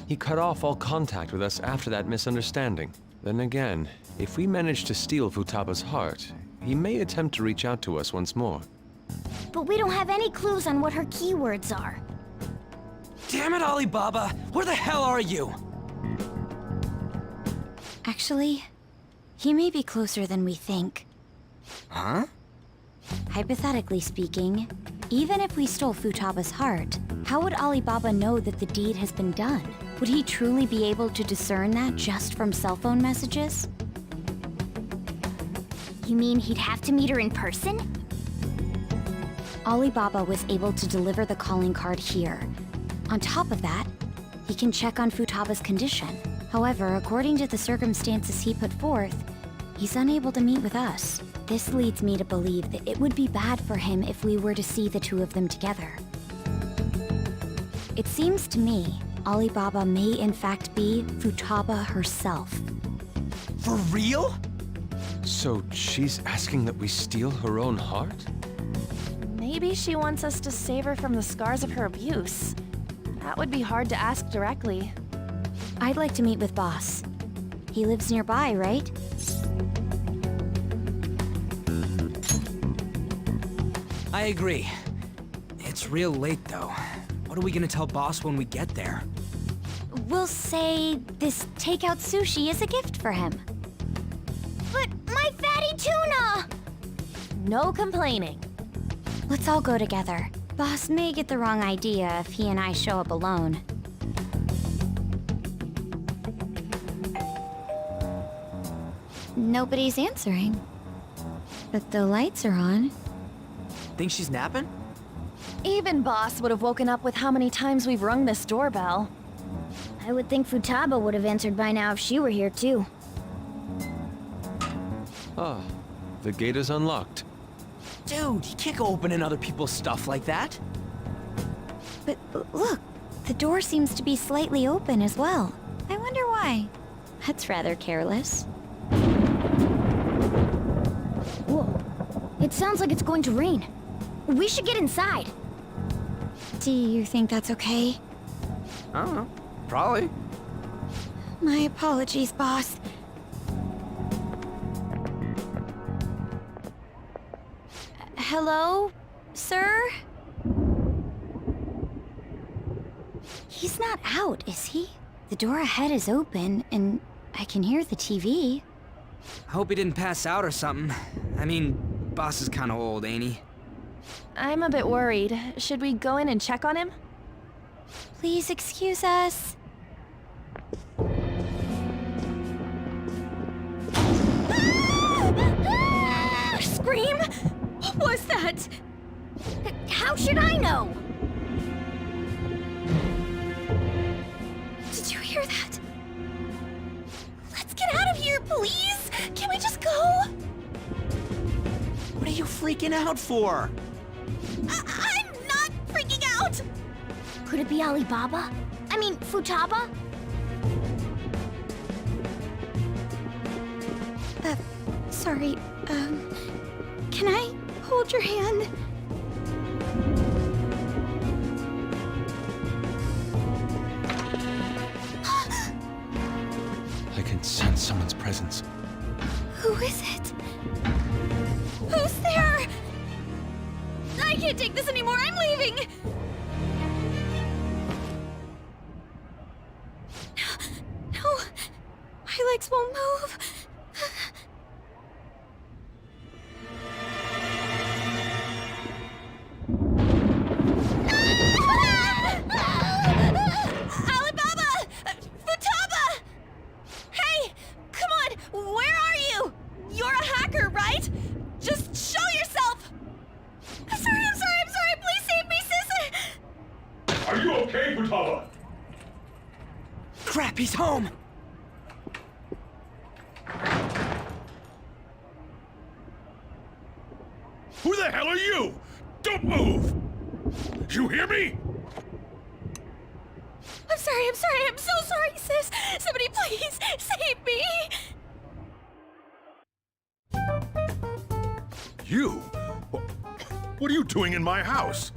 He cut off all contact with us after that misunderstanding. Then again, if we manage to steal Futaba's heart, he may attempt to reach out to us once more. But we don't have any clues on what her keywords are. Damn it, Alibaba! Where the hell are you? Actually, he may be closer than we think. Huh? Hypothetically speaking, even if we stole Futaba's heart, how would Alibaba know that the deed has been done? Would he truly be able to discern that just from cell phone messages? You mean he'd have to meet her in person? Alibaba was able to deliver the calling card here. On top of that, he can check on Futaba's condition. However, according to the circumstances he put forth, he's unable to meet with us. This leads me to believe that it would be bad for him if we were to see the two of them together. It seems to me Alibaba may in fact be Futaba herself. For real? So she's asking that we steal her own heart? Maybe she wants us to save her from the scars of her abuse. That would be hard to ask directly. I'd like to meet with Boss. He lives nearby, right? I agree. It's real late, though. What are we gonna tell Boss when we get there? We'll say this takeout sushi is a gift for him. But my fatty tuna! No complaining. Let's all go together. Boss may get the wrong idea if he and I show up alone. Nobody's answering. But the lights are on. Think she's napping? Even Boss would have woken up with how many times we've rung this doorbell. I would think Futaba would have answered by now if she were here too. Ah, the gate is unlocked. Dude, you can't go opening other people's stuff like that. But look, the door seems to be slightly open as well. I wonder why. That's rather careless. Whoa. It sounds like it's going to rain. We should get inside. Do you think that's okay? I don't know. Probably. My apologies, Boss. Hello, sir? He's not out, is he? The door ahead is open, and I can hear the TV. I hope he didn't pass out or something. I mean, boss is kinda old, ain't he? I'm a bit worried. Should we go in and check on him? Please excuse us. Scream? What was that? How should I know? Did you hear that? Let's get out of here, please! Can we just go? What are you freaking out for? I'm not freaking out! Could it be Alibaba? I mean, Futaba? Sorry, can I hold your hand? I can sense someone's presence. Who is it? Who's there? I can't take this anymore, I'm leaving! No, my legs won't move. Alibaba! Futaba! Hey, come on, where are you? You're a hacker, right? Just show yourself! I'm sorry, please save me, sis! Are you okay, Futaba? Crap, he's home! Who the hell are you? Don't move! You hear me? I'm so sorry, sis! Somebody please save me! You? What are you doing in my house?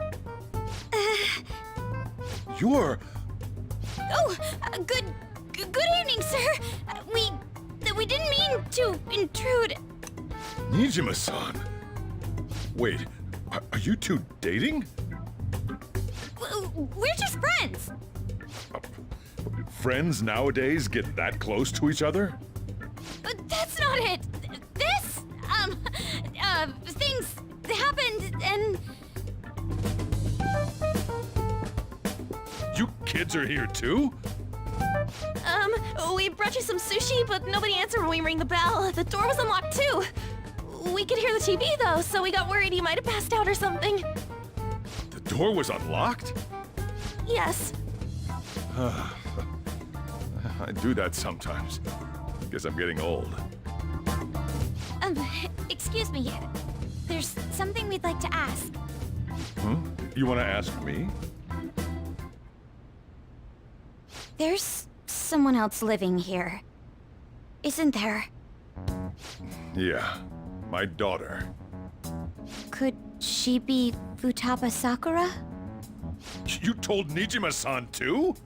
You're... Oh, good evening, sir. We didn't mean to intrude. Nijima-san. Wait, are you two dating? We're just friends. Friends nowadays get that close to each other? That's not it. This, things happened and... You kids are here too? We brought you some sushi, but nobody answered when we rang the bell. The door was unlocked too. We could hear the TV though, so we got worried he might have passed out or something. The door was unlocked? Yes. I do that sometimes. Guess I'm getting old. Excuse me. There's something we'd like to ask. Huh? You want to ask me? There's someone else living here, isn't there? Yeah, my daughter. Could she be Futaba Sakura? You told Nijima-san too?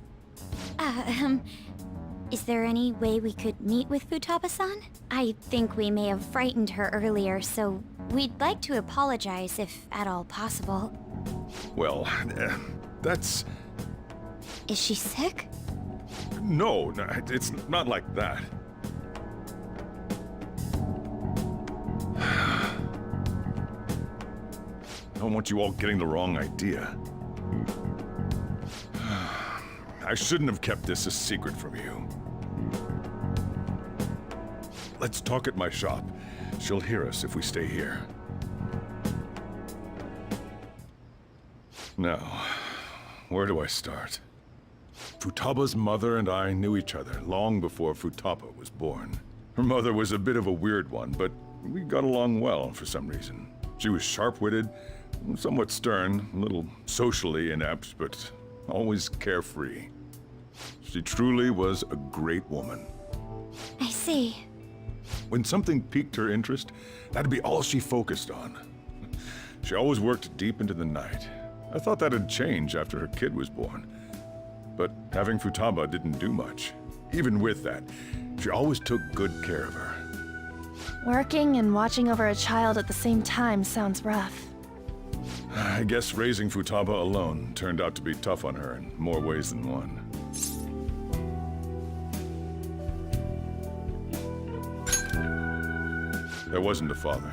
Is there any way we could meet with Futaba-san? I think we may have frightened her earlier, so we'd like to apologize if at all possible. Well, that's... Is she sick? No, it's not like that. I don't want you all getting the wrong idea. I shouldn't have kept this a secret from you. Let's talk at my shop. She'll hear us if we stay here. Now, where do I start? Futaba's mother and I knew each other long before Futaba was born. Her mother was a bit of a weird one, but we got along well for some reason. She was sharp-witted, somewhat stern, a little socially inept, but always carefree. She truly was a great woman. I see. When something piqued her interest, that'd be all she focused on. She always worked deep into the night. I thought that'd change after her kid was born. But having Futaba didn't do much. Even with that, she always took good care of her. Working and watching over a child at the same time sounds rough. I guess raising Futaba alone turned out to be tough on her in more ways than one. There wasn't a father.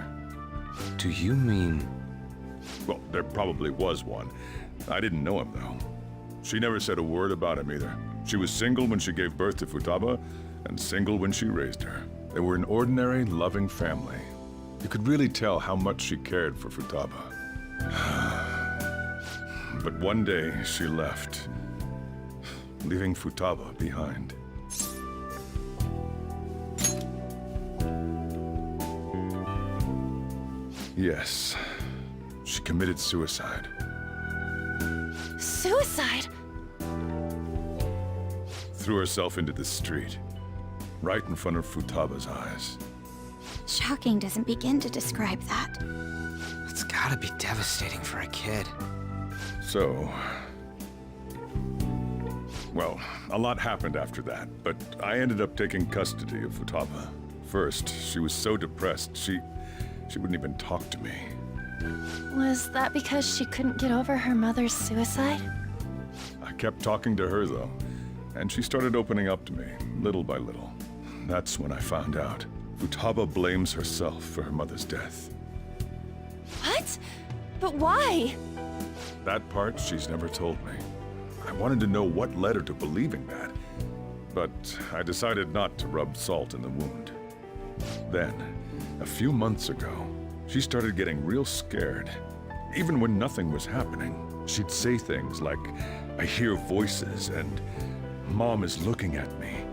Do you mean... Well, there probably was one. I didn't know him, though. She never said a word about him either. She was single when she gave birth to Futaba, and single when she raised her. They were an ordinary, loving family. You could really tell how much she cared for Futaba. But one day, she left, leaving Futaba behind. Yes, she committed suicide. Suicide? Threw herself into the street, right in front of Futaba's eyes. Shocking doesn't begin to describe that. It's gotta be devastating for a kid. So... Well, a lot happened after that, but I ended up taking custody of Futaba. First, she was so depressed, she wouldn't even talk to me. Was that because she couldn't get over her mother's suicide? I kept talking to her, though, and she started opening up to me, little by little. That's when I found out. Futaba blames herself for her mother's death. What? But why? That part she's never told me. I wanted to know what led her to believing that, but I decided not to rub salt in the wound. Then, a few months ago, she started getting real scared. Even when nothing was happening, she'd say things like, "I hear voices," and "Mom is looking at me."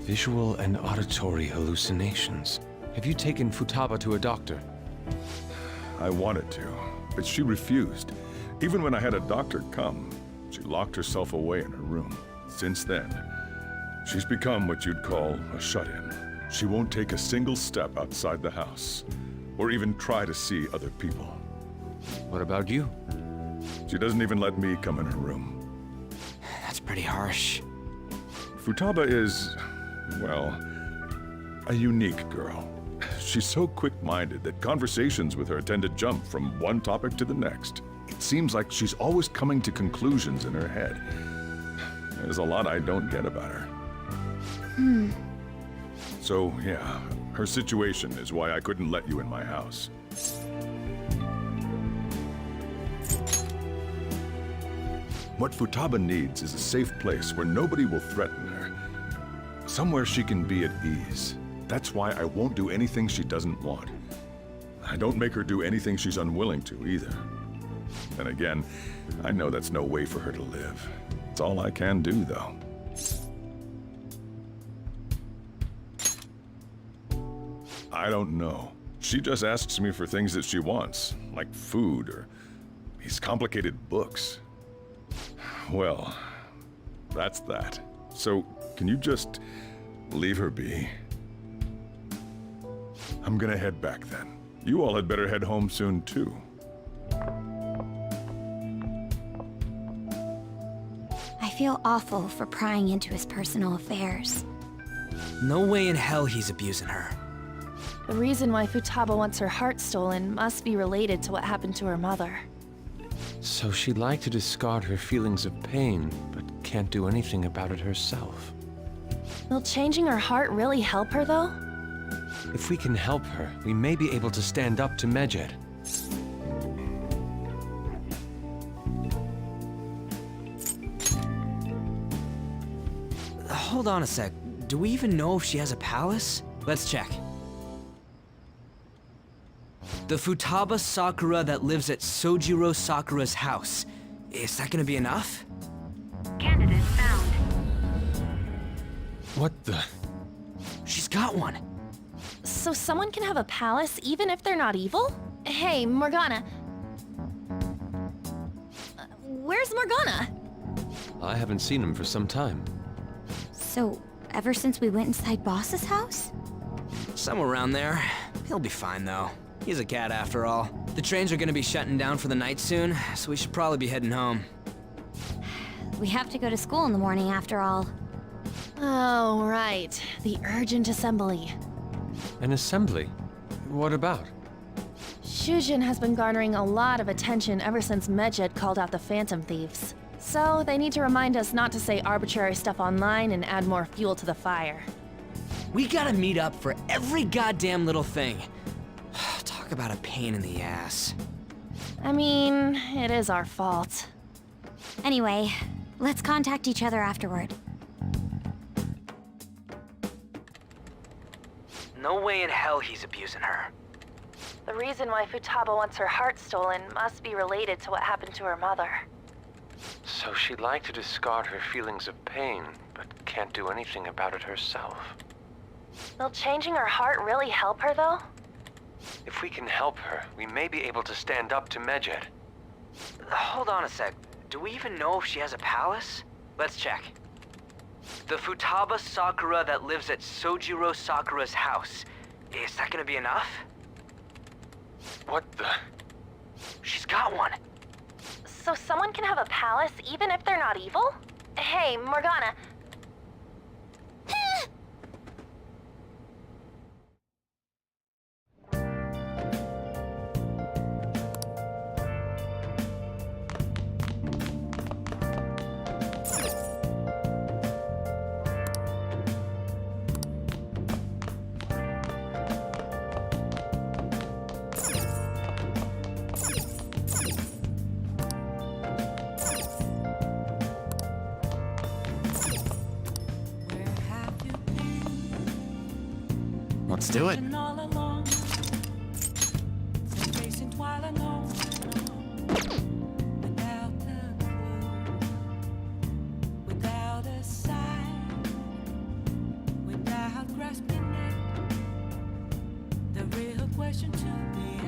Visual and auditory hallucinations. Have you taken Futaba to a doctor? I wanted to, but she refused. Even when I had a doctor come, she locked herself away in her room. Since then, she's become what you'd call a shut-in. She won't take a single step outside the house, or even try to see other people. What about you? She doesn't even let me come in her room. That's pretty harsh. Futaba is, well, a unique girl. She's so quick-minded that conversations with her tend to jump from one topic to the next. It seems like she's always coming to conclusions in her head. There's a lot I don't get about her. So, yeah, her situation is why I couldn't let you in my house. What Futaba needs is a safe place where nobody will threaten her. Somewhere she can be at ease. That's why I won't do anything she doesn't want. I don't make her do anything she's unwilling to, either. Then again, I know that's no way for her to live. It's all I can do, though. I don't know. She just asks me for things that she wants, like food or these complicated books. Well, that's that. So, can you just leave her be? I'm gonna head back then. You all had better head home soon, too. I feel awful for prying into his personal affairs. No way in hell he's abusing her. The reason why Futaba wants her heart stolen must be related to what happened to her mother. So she'd like to discard her feelings of pain, but can't do anything about it herself. Will changing her heart really help her, though? If we can help her, we may be able to stand up to Medjed. Hold on a sec. Do we even know if she has a palace? Let's check. The Futaba Sakura that lives at Sojiro Sakura's house. Is that gonna be enough? Candidate found. What the? She's got one. So someone can have a palace even if they're not evil? Hey, Morgana. Where's Morgana? I haven't seen him for some time. So, ever since we went inside Boss's house? Somewhere around there. He'll be fine, though. He's a cat, after all. The trains are gonna be shutting down for the night soon, so we should probably be heading home. We have to go to school in the morning, after all. Oh, right. The urgent assembly. An assembly? What about? Shujin has been garnering a lot of attention ever since Medjed called out the Phantom Thieves. So they need to remind us not to say arbitrary stuff online and add more fuel to the fire. We gotta meet up for every goddamn little thing. Talk about a pain in the ass. I mean, it is our fault. Anyway, let's contact each other afterward. No way in hell he's abusing her. The reason why Futaba wants her heart stolen must be related to what happened to her mother. So she'd like to discard her feelings of pain, but can't do anything about it herself. Will changing her heart really help her, though? If we can help her, we may be able to stand up to Medjed. Hold on a sec. Do we even know if she has a palace? Let's check. The Futaba Sakura that lives at Sojiro Sakura's house. Is that gonna be enough? What the? She's got one. So someone can have a palace even if they're not evil? Hey, Morgana. Let's do it. Without a sign, without grasping it, the real question to